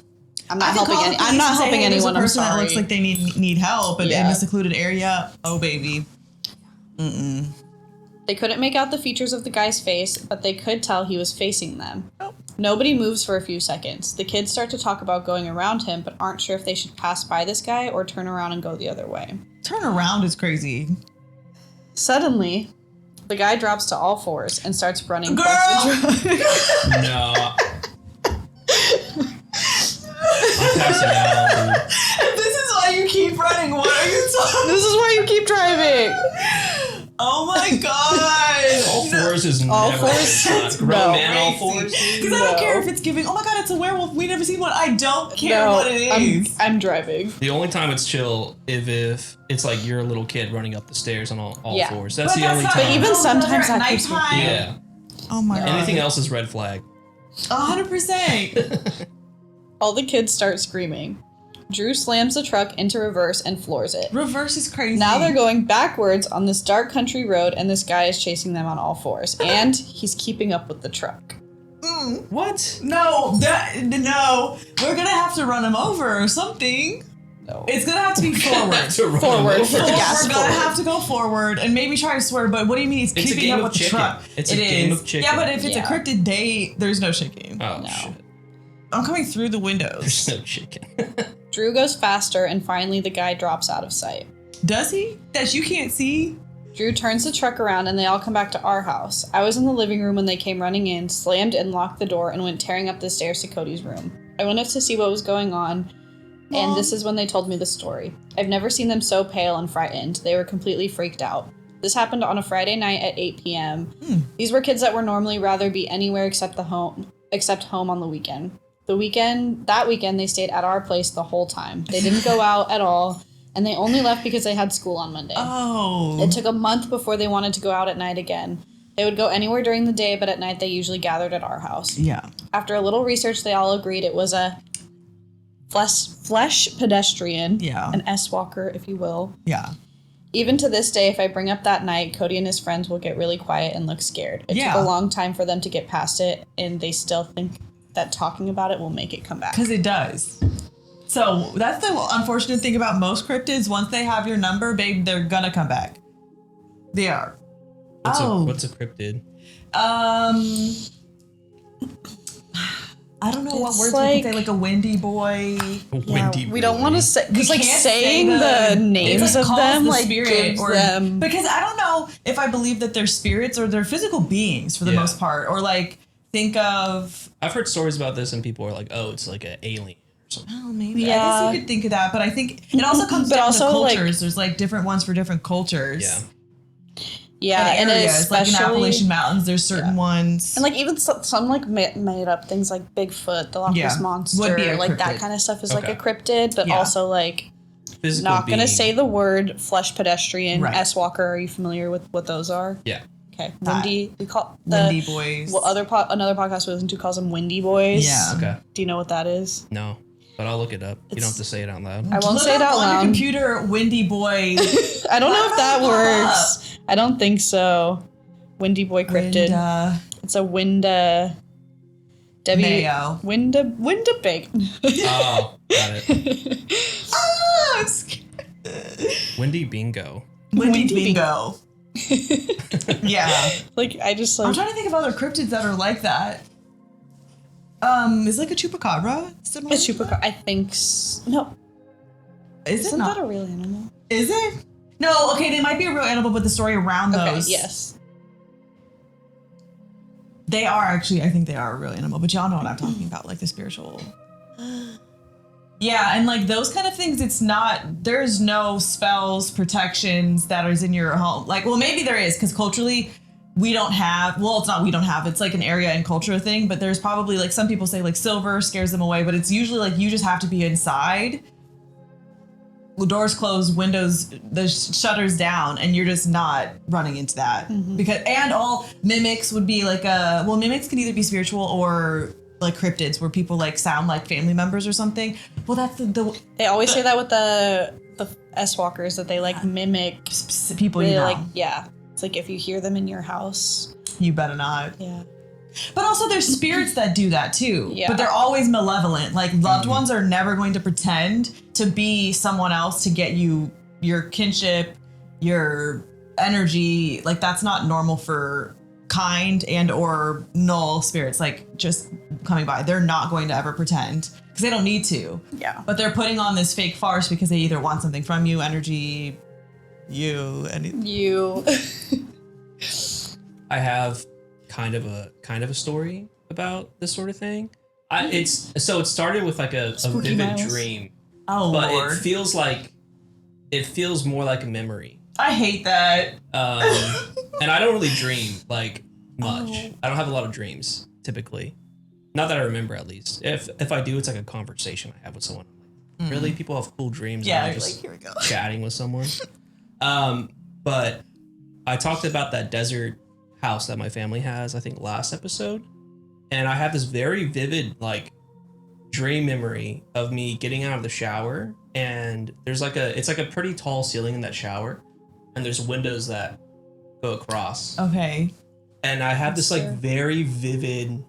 I'm I not think helping all the any. police I'm not say, helping hey, there's anyone. a I'm person sorry. that looks like they need help in Yeah. a secluded area. Oh, baby. Mm-mm. They couldn't make out the features of the guy's face, but they could tell he was facing them. Oh. Nobody moves for a few seconds. The kids start to talk about going around him, but aren't sure if they should pass by this guy or turn around and go the other way. Turn around is crazy. Suddenly, the guy drops to all fours and starts running Girl! towards the truck. No. I'm passing out, dude. This is why you keep running. What are you talking? This is why you keep driving. Oh my god. All fours is All never fours? grown No. man all fours. Because I don't care if it's giving. Oh my god, it's a werewolf. We never seen one. I don't care No, what it is. I'm driving. The only time it's chill if it's like you're a little kid running up the stairs on all Yeah. fours. That's But the only not- time. But even No, sometimes those are that at keeps me- nighttime. yeah. Oh my god. Anything else is red flag. 100%. All the kids start screaming. Drew slams the truck into reverse and floors it. Reverse is crazy. Now they're going backwards on this dark country road, and this guy is chasing them on all fours. And he's keeping up with the truck. What? No, no. We're gonna have to run him over or something. No. It's gonna have to be forward. To run Forward. over. For the gas We're gonna forward. have to go forward and maybe try to swerve. But what do you mean? It's It's a keeping game up of with the chicken. truck. It's a It game is. of chicken. Yeah, but if it's Yeah. a cryptid date, there's no chicken. Oh No. shit. I'm coming through the There's windows. no chicken. Drew goes faster, and finally the guy drops out of sight. Does he? That you can't see? Drew turns the truck around, and they all come back to our house. I was in the living room when they came running in, slammed and locked the door, and went tearing up the stairs to Cody's room. I went up to see what was going on, Mom. and this is when they told me the story. I've never seen them so pale and frightened. They were completely freaked out. This happened on a Friday night at 8 p.m. These were kids that would normally rather be anywhere except home on the weekend. That weekend, they stayed at our place the whole time. They didn't go out at all, and they only left because they had school on Monday. Oh. It took a month before they wanted to go out at night again. They would go anywhere during the day, but at night they usually gathered at our house. Yeah. After a little research, they all agreed it was a flesh pedestrian, Yeah. an S-walker, if you will. Yeah. Even to this day, if I bring up that night, Cody and his friends will get really quiet and look scared. It Yeah. took a long time for them to get past it, and they still think that talking about it will make it come back. Because it does. So that's the unfortunate thing about most cryptids. Once they have your number, babe, they're gonna come back. They are. What's a cryptid? I don't know what It's words we like- can say, like a windy boy. Windy we don't want to say, because like can't saying say the names it's like of calls them the like spirit gives or them. because I don't know if I believe that they're spirits or they're physical beings for the Yeah. most part, or like think of I've heard stories about this and people are like, oh, it's like an alien or something. oh maybe I Yeah. guess you could think of that, but I think it also comes But down also, to like- cultures. There's like different ones for different cultures. Yeah. Yeah, and areas, like in especially Appalachian Mountains, there's certain ones. and like even some like made up things like Bigfoot, the Loch Ness Yeah, monster, would be a like that cryptid. kind of stuff is like Okay. a cryptid, but Yeah. also like Physical not gonna being. say the word flesh pedestrian, Right. S-walker. Are you familiar with what those are? Yeah. Okay, That. windy. We call the Windy boys. well, another podcast we listen to calls them windy boys. Yeah. Okay. Do you know what that is? No. but I'll look it up. You don't have to say it out loud. I won't Look say it up out on your loud. computer, Windy Boy. I don't know if that Pop up. works. I don't think so. Windy Boy Cryptid. Winda. It's a Winda. Debbie. Mayo. Winda Bacon. Oh, got it. Ah, I'm scared. Windy Bingo. Windy Windy Bingo. Yeah. Like, I just I'm like. trying to think of other cryptids that are like that. Is like a chupacabra similar? A to that? chupacabra. I think. No. Is it Isn't not? that a real animal? Is it? No, okay, they might be a real animal, but the story around Okay, those. yes. They are actually, I think they are a real animal, but y'all know what I'm talking about, like the spiritual. Yeah, and like those kind of things, it's not, there's no spells, protections that is in your home. Like, well, maybe there is, because culturally, we don't have, well, it's not we don't have, it's like an area and culture thing, but there's probably like some people say like silver scares them away, but it's usually like you just have to be inside. Doors closed, windows, the shutters down, and you're just not running into that. Because, and all mimics would be like mimics could either be spiritual or like cryptids where people like sound like family members or something. Well, that's the They always say that with the S-walkers, that they like mimic. people you They know. like, yeah. It's like if you hear them in your house. You better not. Yeah. But also there's spirits that do that too. Yeah. But they're always malevolent. Like loved ones are never going to pretend to be someone else to get you your kinship, your energy. Like that's not normal for kind and or null spirits like just coming by. They're not going to ever pretend because they don't need to. Yeah. But they're putting on this fake farce because they either want something from you, energy, You. I have kind of a story about this sort of thing. It started with like a Spooky vivid Miles. dream, Oh but Lord. it feels more like a memory. I hate that. And I don't really dream like much. Oh. I don't have a lot of dreams typically. Not that I remember, at least. If I do, it's like a conversation I have with someone. Like, really, people have cool dreams. Yeah, and I'm you're just like, here we go. chatting with someone. But I talked about that desert house that my family has, I think last episode. And I have this very vivid like dream memory of me getting out of the shower, and there's like it's like a pretty tall ceiling in that shower, and there's windows that go across. Okay. And I have this like Sure. very vivid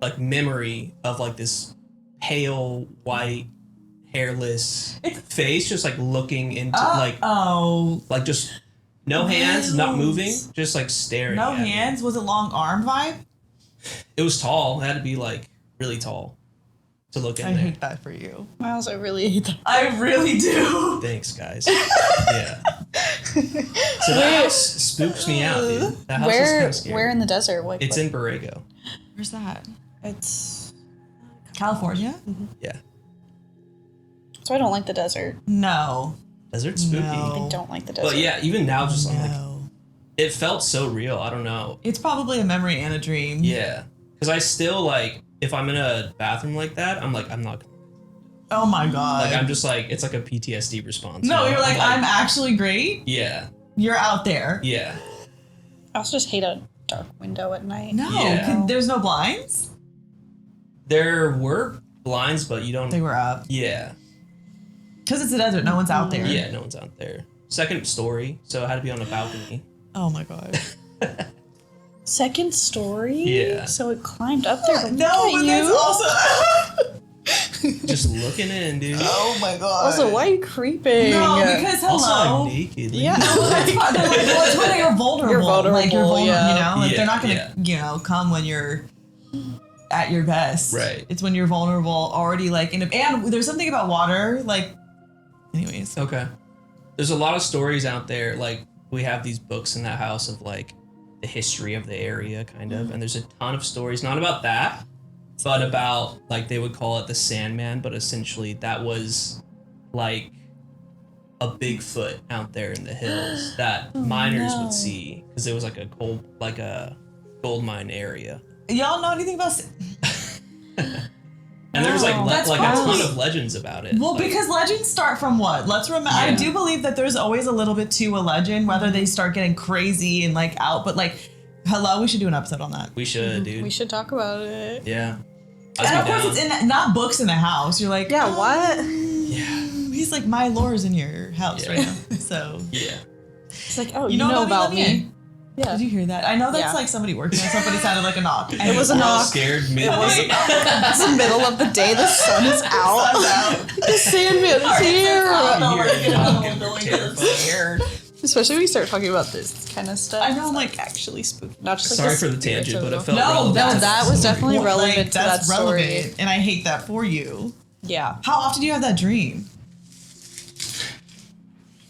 like memory of like this pale white hairless face just like looking into like just no hands, not moving, just like staring. No at me. hands? Was it long arm vibe? It was tall. It had to be like really tall to look in I there. hate that for you. Miles, I really hate that. I really do. Thanks, guys. Yeah. So that house spooks me out, dude. That house is kind Where of scary. where in the desert? What, It's in Borrego. Where's that? It's California? Yeah. so I don't like the desert. No. Desert spooky. No. I don't like the desert. But yeah, even now, just like No. it felt so real. I don't know. It's probably a memory and a dream. Yeah, because I still like if I'm in a bathroom like that, I'm like I'm not. Oh my God. Like I'm just like it's like a PTSD response. no, you know? you're like, I'm actually great. Yeah, You're out there. yeah. I also just hate a dark window at night. No. Yeah. There's no blinds? There were blinds, but you don't. They were up. Yeah, Because it's a desert. No one's out there. yeah. No one's out there. Second story, so it had to be on a balcony. Oh my God. Second story? Yeah. So it climbed up there. No, but there's also. Just looking in, dude. Oh my God. Also, why are you creeping? No, because hello. Also, I'm naked. Leave Yeah. me alone. That's fine. They're like, well, it's when you're vulnerable. You're vulnerable, Like you're vulnerable, yeah. you know? Like Yeah, they're not gonna, yeah. you know, come when you're at your best. Right. It's when you're vulnerable already like and there's something about water, like anyways. Okay. There's a lot of stories out there. Like we have these books in that house of like the history of the area, kind of, and there's a ton of stories, not about that, but about like they would call it the Sandman, but essentially that was like a Bigfoot out there in the hills that miners no. would see because it was like a gold mine area, Y'all know anything about and there was like Wow. That's like a gross. ton of legends about it. Well, Like, because legends start from what? Let's remember. I Yeah. do believe that there's always a little bit to a legend, whether they start getting crazy and like out. But like, hello, we should do an episode on that. we should, dude. We should talk about it. Yeah. And of course, it's not books in the house. You're like, Yeah, what? Yeah. He's like, my lore's in your house right now. So Yeah. It's like, oh, You know about let me. in. Yeah. Did you hear that? I know that's Yeah. like somebody working on something. It sounded like a knock. It was a We're all knock. scared midday. It's the middle of the day. The sun is out. The Sandman is here. Especially when we start talking about this kind of stuff. I know, I'm like, actually spooky. Not just like Sorry the for the spirits tangent, of but the- it felt No, relevant. No, to that the was story. definitely relevant like, to that that's story. relevant, and I hate that for you. Yeah. How often do you have that dream?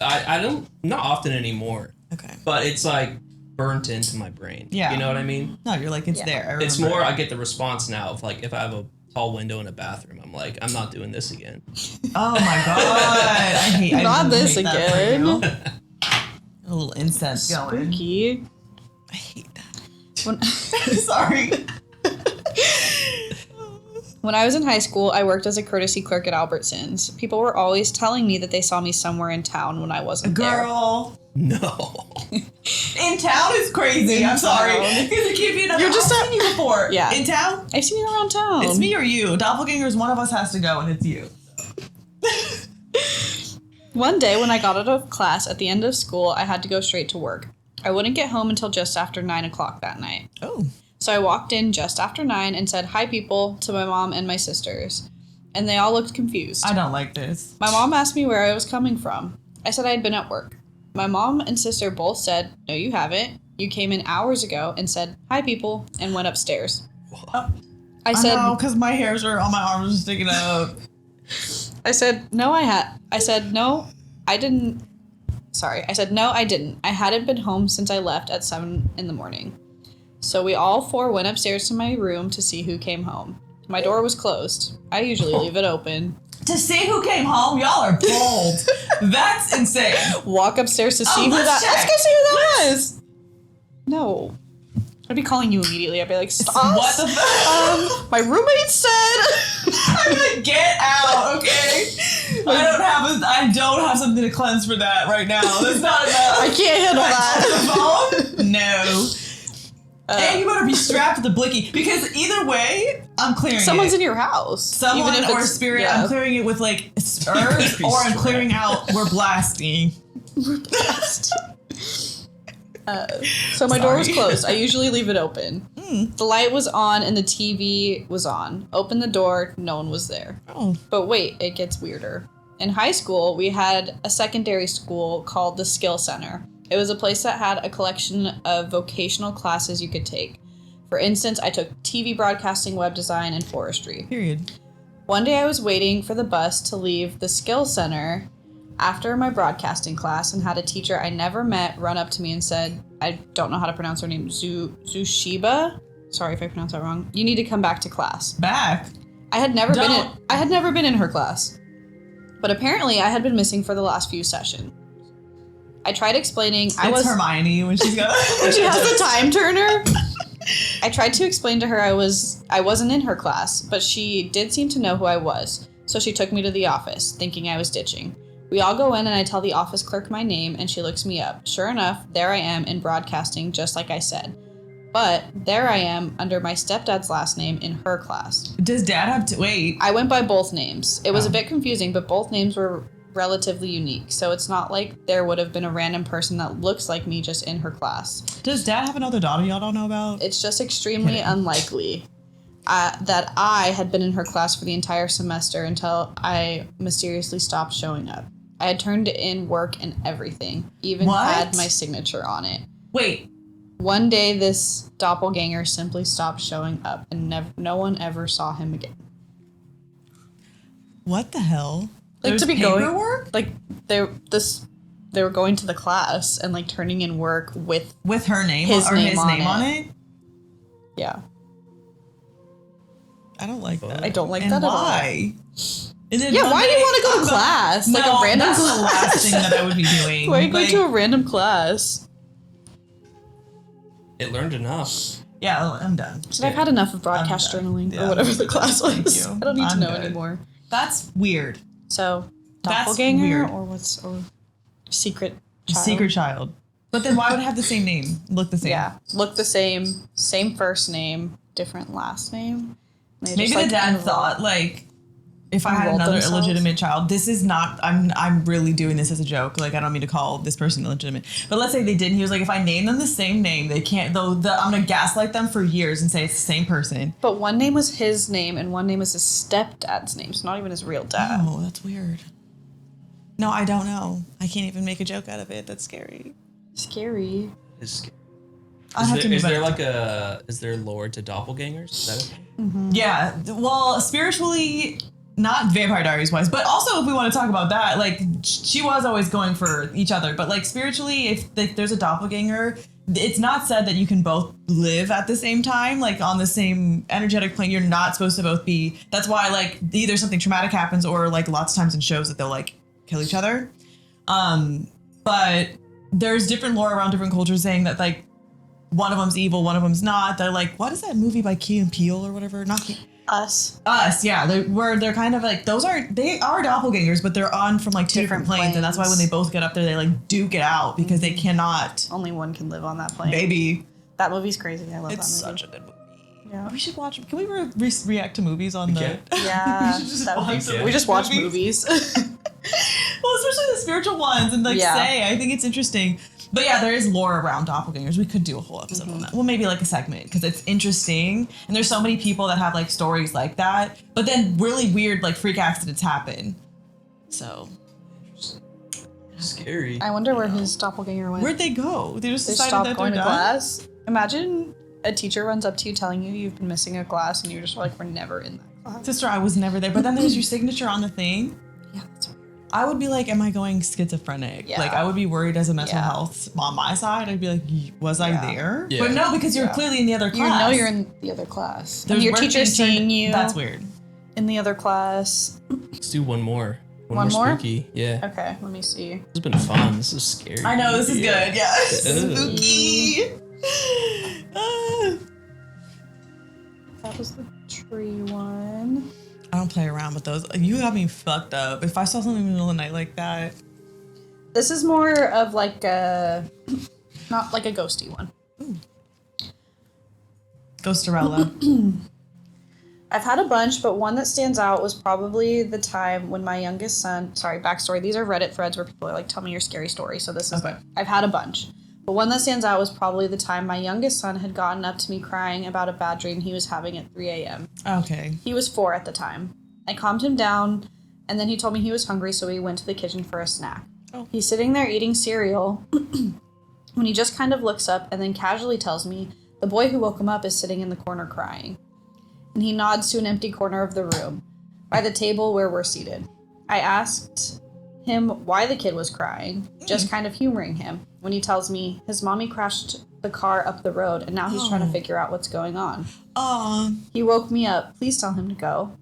I don't, not often anymore, Okay. but it's like burnt into my brain. Yeah. You know what I mean? No, you're like, it's Yeah. there. I It's remember. more, I get the response now of like, if I have a tall window in a bathroom, I'm like, I'm not doing this again. Oh my god. I hate Not really this hate that for again. you. A little incense going. Spooky. I hate that. When, Sorry. when I was in high school, I worked as a courtesy clerk at Albertsons. People were always telling me that they saw me somewhere in town when I wasn't Girl. No. In town is crazy. I'm sorry. town. Because it can't be another. You're just I've seen you before. Yeah. In town? there. I've seen you around town. It's me or you. Doppelgangers, one of us has to go, and it's you. One day when I got out of class at the end of school, I had to go straight to work. I wouldn't get home until just after 9 o'clock that night. Oh. So I walked in just after 9 and said, "Hi, people," to my mom and my sisters. And they all looked confused. I don't like this. My mom asked me where I was coming from. I said I had been at work. My mom and sister both said, "No, you haven't. You came in hours ago and said, 'Hi, people,' and went upstairs." I said, know, because my hairs are on my arms are sticking out. I said, "No, I said, no, I didn't. Sorry. I said, no, I didn't. I hadn't been home since I left at 7 in the morning." So we all four went upstairs to my room to see who came home. My door was closed. I usually leave it open. To see who came home, y'all are bold. That's insane. Walk upstairs to see who let's that. check. Let's go see who that was. No. I'd be calling you immediately. I'd be like, "Stop." What the fuck? My roommate said. I'm gonna get out, okay? I don't have something to cleanse for that right now. That's not enough. I can't handle that. The phone? No. And you better be strapped to the blicky because either way, I'm clearing Someone's it. in your house. Someone Even if or it's- spirit, yeah. I'm clearing it with like herbs, Be or I'm strapped. clearing out. We're blasting. So my door was Sorry. closed. I usually leave it open. The light was on and the TV was on. Open the door, no one was there. Oh, But wait, it gets weirder. In high school, we had a secondary school called the Skill Center. It was a place that had a collection of vocational classes you could take. For instance, I took TV broadcasting, web design, and forestry. period. One day I was waiting for the bus to leave the Skill Center after my broadcasting class and had a teacher I never met run up to me and said, I don't know how to pronounce her name, Zushiba? Sorry if I pronounced that wrong. "You need to come back to class." Back. I had never Don't. been in her class. But apparently I had been missing for the last few sessions. I tried explaining It's Hermione when she's got. she has the time turner. I tried to explain to her I wasn't in her class, but she did seem to know who I was. So she took me to the office, thinking I was ditching. We all go in and I tell the office clerk my name and she looks me up. Sure enough, there I am in broadcasting just like I said. But there I am under my stepdad's last name in her class. Does Dad have to wait? I went by both names. It was Oh. a bit confusing, but both names were relatively unique. So it's not like there would have been a random person that looks like me just in her class. Does Dad have another daughter y'all don't know about? It's just extremely unlikely that I had been in her class for the entire semester until I mysteriously stopped showing up. I had turned in work and everything, even What? had my signature on it. Wait. One day, this doppelganger simply stopped showing up, and no one ever saw him again. What the hell? Like, There's to be going- paperwork? Like they were going to the class and like turning in work with With her name His or name his on name it. on it? yeah. I don't like that. I don't like and that at all. why? And then Yeah, one why do you day want to go I'm to go- class? Like No, a random that's class. the last thing that I would be doing. Why are you going Like, to a random class? It learned enough. Yeah, I'm done. So I've had enough of broadcast done. journaling Yeah. or whatever the class Thank was. you. I don't need to I'm know good. anymore. That's weird. So That's doppelganger weird. or secret child? Secret child. But then why would it have the same name? Look the same. Yeah, look the same first name, different last name. And They Maybe just, the dad enroll- thought, like, if I had enrolled another themselves. illegitimate child, this is not, I'm really doing this as a joke. Like, I don't mean to call this person illegitimate. But let's say they did. He was like, if I name them the same name, they can't, though, I'm going to gaslight them for years and say it's the same person. But one name was his name and one name was his stepdad's name, so not even his real dad. Oh, that's weird. No, I don't know. I can't even make a joke out of it. That's scary. Scary. It's scary. Is there lore to doppelgangers? Is that a thing? Yeah. Well, spiritually, not Vampire Diaries wise, but also if we want to talk about that, like she was always going for each other, but like spiritually, if there's a doppelganger, it's not said that you can both live at the same time, like on the same energetic plane. You're not supposed to both be. That's why like either something traumatic happens or like lots of times in shows that they'll like kill each other. But there's different lore around different cultures saying that like one of them's evil, one of them's not. They're like, what is that movie by Key and Peele or whatever? Not Key. Us. Yeah. They're kind of like, they are doppelgangers, but they're on from like two different planes. And that's why when they both get up there, they like duke it out because they cannot. Only one can live on that plane. Baby. That movie's crazy. I love It's that movie. such a good movie. Yeah. We should watch. Can we react to movies on the? can. Yeah. We should just that would be watch so- it. We just watch movies. Well, especially the spiritual ones and like say, I think it's interesting. But yeah, there is lore around doppelgangers. We could do a whole episode on that. Well, maybe like a segment because it's interesting. And there's so many people that have like stories like that. But then really weird like freak accidents happen. So Scary. I wonder where his doppelganger went. where'd they go? They just They decided stopped that going they're to done. class. Imagine a teacher runs up to you telling you you've been missing a class and you're just like, we're never in that class. Sister, I was never there. But then there's your signature on the thing. Yeah, that's weird. I would be like, am I going schizophrenic? Yeah. Like, I would be worried as a mental Yeah. health on my side. I'd be like, was I Yeah. there? Yeah. But no, because you're clearly in the other You class. know you're in the other class. There's And your work teacher's being turned- seeing you That's weird. in the other class. Let's do one more. One more? Spooky. Yeah. Okay, let me see. This has been fun. This is scary. I know, this is Yeah. good. Yeah. Ugh. Spooky. That was the tree one. I don't play around with those. You got me fucked up. If I saw something in the middle of the night like that. This is more of like a, not like a ghosty one. Ghostarella. I've had a bunch, but one that stands out was probably the time when my youngest son, sorry, backstory, these are Reddit threads where people are like, tell me your scary story. So this is, Okay. I've had a bunch. But one that stands out was probably the time my youngest son had gotten up to me crying about a bad dream he was having at 3 a.m. Okay. He was 4 at the time. I calmed him down, and then he told me he was hungry, so we went to the kitchen for a snack. Oh. He's sitting there eating cereal when he just kind of looks up and then casually tells me the boy who woke him up is sitting in the corner crying. And he nods to an empty corner of the room, by the table where we're seated. I asked him why the kid was crying, just kind of humoring him, when he tells me his mommy crashed the car up the road and now he's trying to figure out what's going on. He woke me up. Please tell him to go.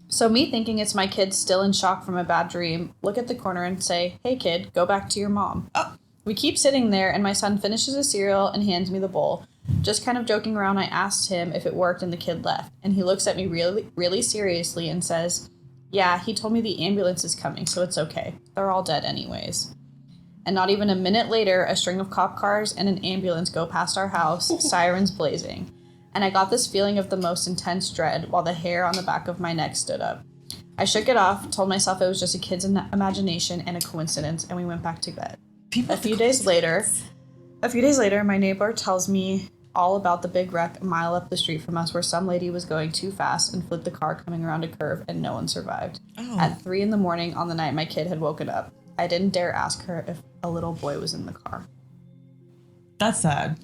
So me thinking it's my kid still in shock from a bad dream, look at the corner and say, hey kid, go back to your mom. Oh. We keep sitting there and my son finishes his cereal and hands me the bowl. Just kind of joking around, I asked him if it worked and the kid left. And he looks at me really, really seriously and says, yeah, he told me the ambulance is coming, so it's okay. They're all dead anyways. And not even a minute later, a string of cop cars and an ambulance go past our house, sirens blazing. And I got this feeling of the most intense dread while the hair on the back of my neck stood up. I shook it off, told myself it was just a kid's imagination and a coincidence, and we went back to bed. A few days later, my neighbor tells me all about the big wreck a mile up the street from us where some lady was going too fast and flipped the car coming around a curve and no one survived. Oh. At 3 a.m. on the night my kid had woken up. I didn't dare ask her if a little boy was in the car. That's sad.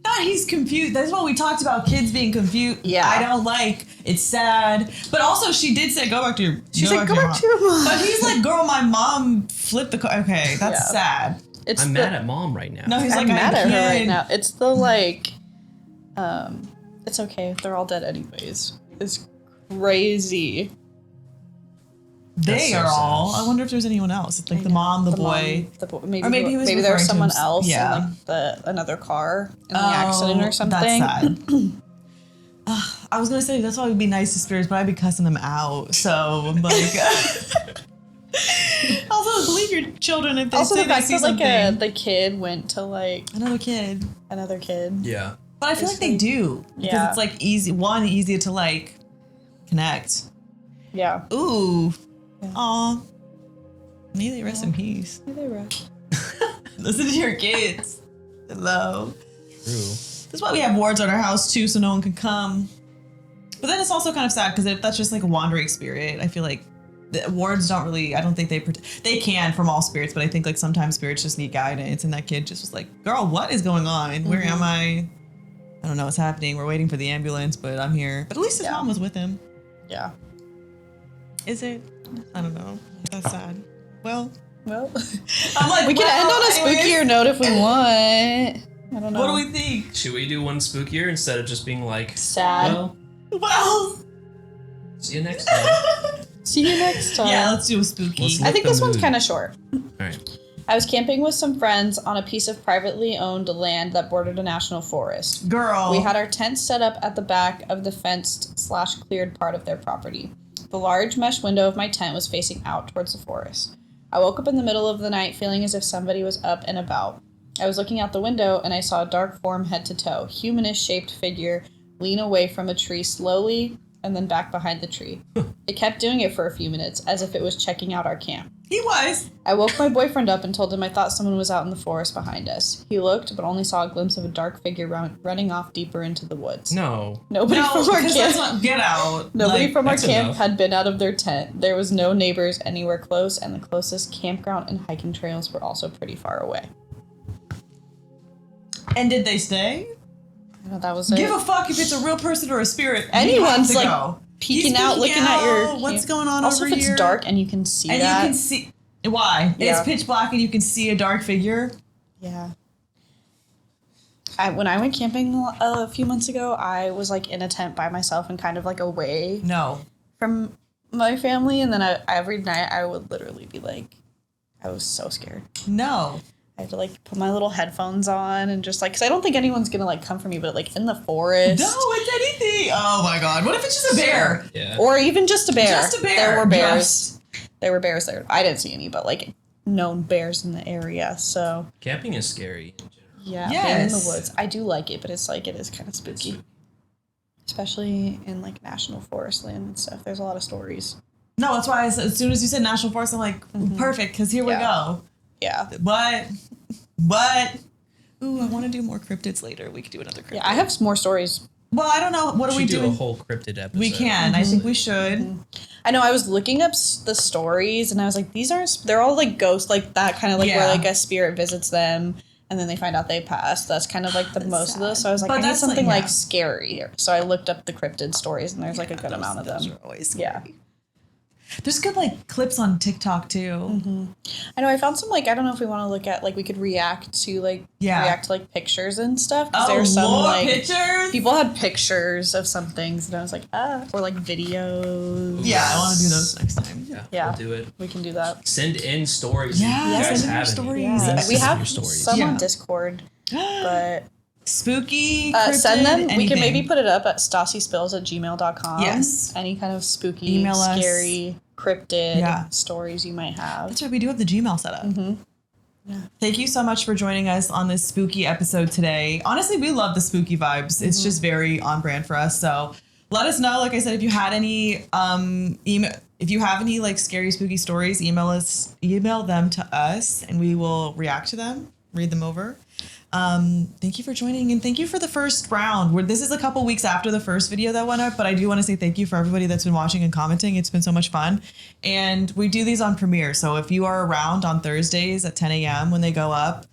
Not he's confused. That's what we talked about, kids being confused. Yeah. I don't like. It's sad. But also she did say, go back to your She's like, go back to your mom. But he's like, girl, my mom flipped the car. Okay, that's Yeah. sad. It's I'm mad at mom right now. No, he's I'm like, mad I at her right can't. now. It's the like, it's okay. They're all dead anyways. It's crazy. They That's so are sad. all. I wonder if there's anyone else. It's like the mom, the boy. Maybe Or maybe he was there referring was to someone him- else yeah. in like another car in the accident or something. That's sad. I was gonna say that's why it would be nice to spirits, but I'd be cussing them out. So I'm like, also believe your children if they Also, say the they fact see that like something. the kid went to like Another kid. another kid. Yeah. But I feel like they do. Because Yeah. it's like easy to like connect. Yeah. Ooh. Yeah. Aw. May they rest in peace. Hey there, Rush. Listen to your kids. Hello. True. That's why we have wards at our house too, so no one can come. But then it's also kind of sad because if that's just like a wandering spirit, I feel like the wards don't really. I don't think they can from all spirits, but I think like sometimes spirits just need guidance, and that kid just was like, "Girl, what is going on? Where am I? I don't know what's happening. We're waiting for the ambulance, but I'm here." But at least his mom was with him. Yeah. Is it? I don't know. That's sad. Well, Well, I'm like, we can end on a anyways. spookier note if we want. I don't know. What do we think? Should we do one spookier instead of just being like, Sad. well, see you next time? See you next time. Yeah, let's do a spooky. Let's I think the this one's mood. kind of short. All right. I was camping with some friends on a piece of privately owned land that bordered a national forest. Girl. We had our tent set up at the back of the fenced/cleared part of their property. The large mesh window of my tent was facing out towards the forest. I woke up in the middle of the night feeling as if somebody was up and about. I was looking out the window and I saw a dark form head to toe, humanish shaped figure lean away from a tree slowly and then back behind the tree. It kept doing it for a few minutes as if it was checking out our camp. He was. I woke my boyfriend up and told him I thought someone was out in the forest behind us. He looked, but only saw a glimpse of a dark figure running off deeper into the woods. No. Nobody No, from our because that's camp. not get out. Nobody Like, from our that's camp enough. had been out of their tent. There was no neighbors anywhere close, and the closest campground and hiking trails were also pretty far away. And did they stay? I know that was it. Give a fuck if it's a real person or a spirit. Anyone's You have to like go. peeking He's out, peeking looking at your out. What's camp. going on Also, over if it's here? dark and you can see And that. you can see why Yeah. it's pitch black and you can see a dark figure. Yeah. When I went camping a few months ago, I was like in a tent by myself and kind of like away No. from my family, and then every night I would literally be like, I was so scared. No. I had to like put my little headphones on and just like, because I don't think anyone's gonna like come for me, but like in the forest. No, it's anything. Oh my god. What if it's just a bear? Yeah. Or even just a bear. Just a bear. There were bears. Just- There were bears there. I didn't see any, but like known bears in the area. So Camping is scary in general. yeah, being in the Yes. woods. I do like it, but it's like it is kind of spooky. Especially in like national forest land and stuff. There's a lot of stories. No, that's why as soon as you said national forest, I'm like, perfect, because here we Yeah. go. Yeah. But ooh, I want to do more cryptids later. We could do another cryptid. Yeah, I have some more stories. Well, I don't know. What are we We should do a doing? whole cryptid episode. We can. I think we should. I know I was looking up the stories and I was like, these aren't, they're all like ghosts, like that kind of like Yeah. where like a spirit visits them and then they find out they passed. That's kind of like the most of those. So I was like, But I need that's, like, something yeah. like scary. So I looked up the cryptid stories and there's like a good amount of Those them. are always Yeah. scary. There's good like clips on TikTok too. I know I found some like, I don't know if we want to look at like, we could react to like pictures and stuff. Cause Oh, there's some more like, pictures. people had pictures of some things and I was like, or like videos. Yeah, I want to do those next time. Yeah, Yeah. we'll do it. We can do that. Send in stories. Yeah, if you guys send in your have any. stories. Yeah. Please We send have your stories. some Yeah. on Discord, but Spooky. send cryptid, them. We can anything. maybe put it up at stassispills@gmail.com. Yes. Any kind of spooky, Email us. scary, cryptid Yeah. stories you might have. That's right. We do have the Gmail set up. Yeah. Thank you so much for joining us on this spooky episode today. Honestly, we love the spooky vibes. It's just very on brand for us. So let us know. Like I said, if you had any email, if you have any like scary, spooky stories, email them to us, and we will react to them, read them over. Thank you for joining, and thank you for the first round. This is a couple weeks after the first video that went up, but I do want to say thank you for everybody that's been watching and commenting. It's been so much fun, and we do these on Premiere. So if you are around on Thursdays at 10 a.m. when they go up,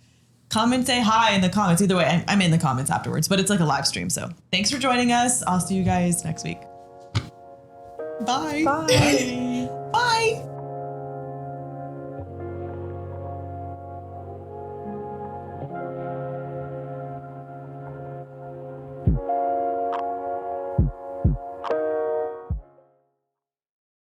come and say hi in the comments. Either way, I'm in the comments afterwards, but it's like a live stream. So thanks for joining us. I'll see you guys next week. Bye. Bye. Bye.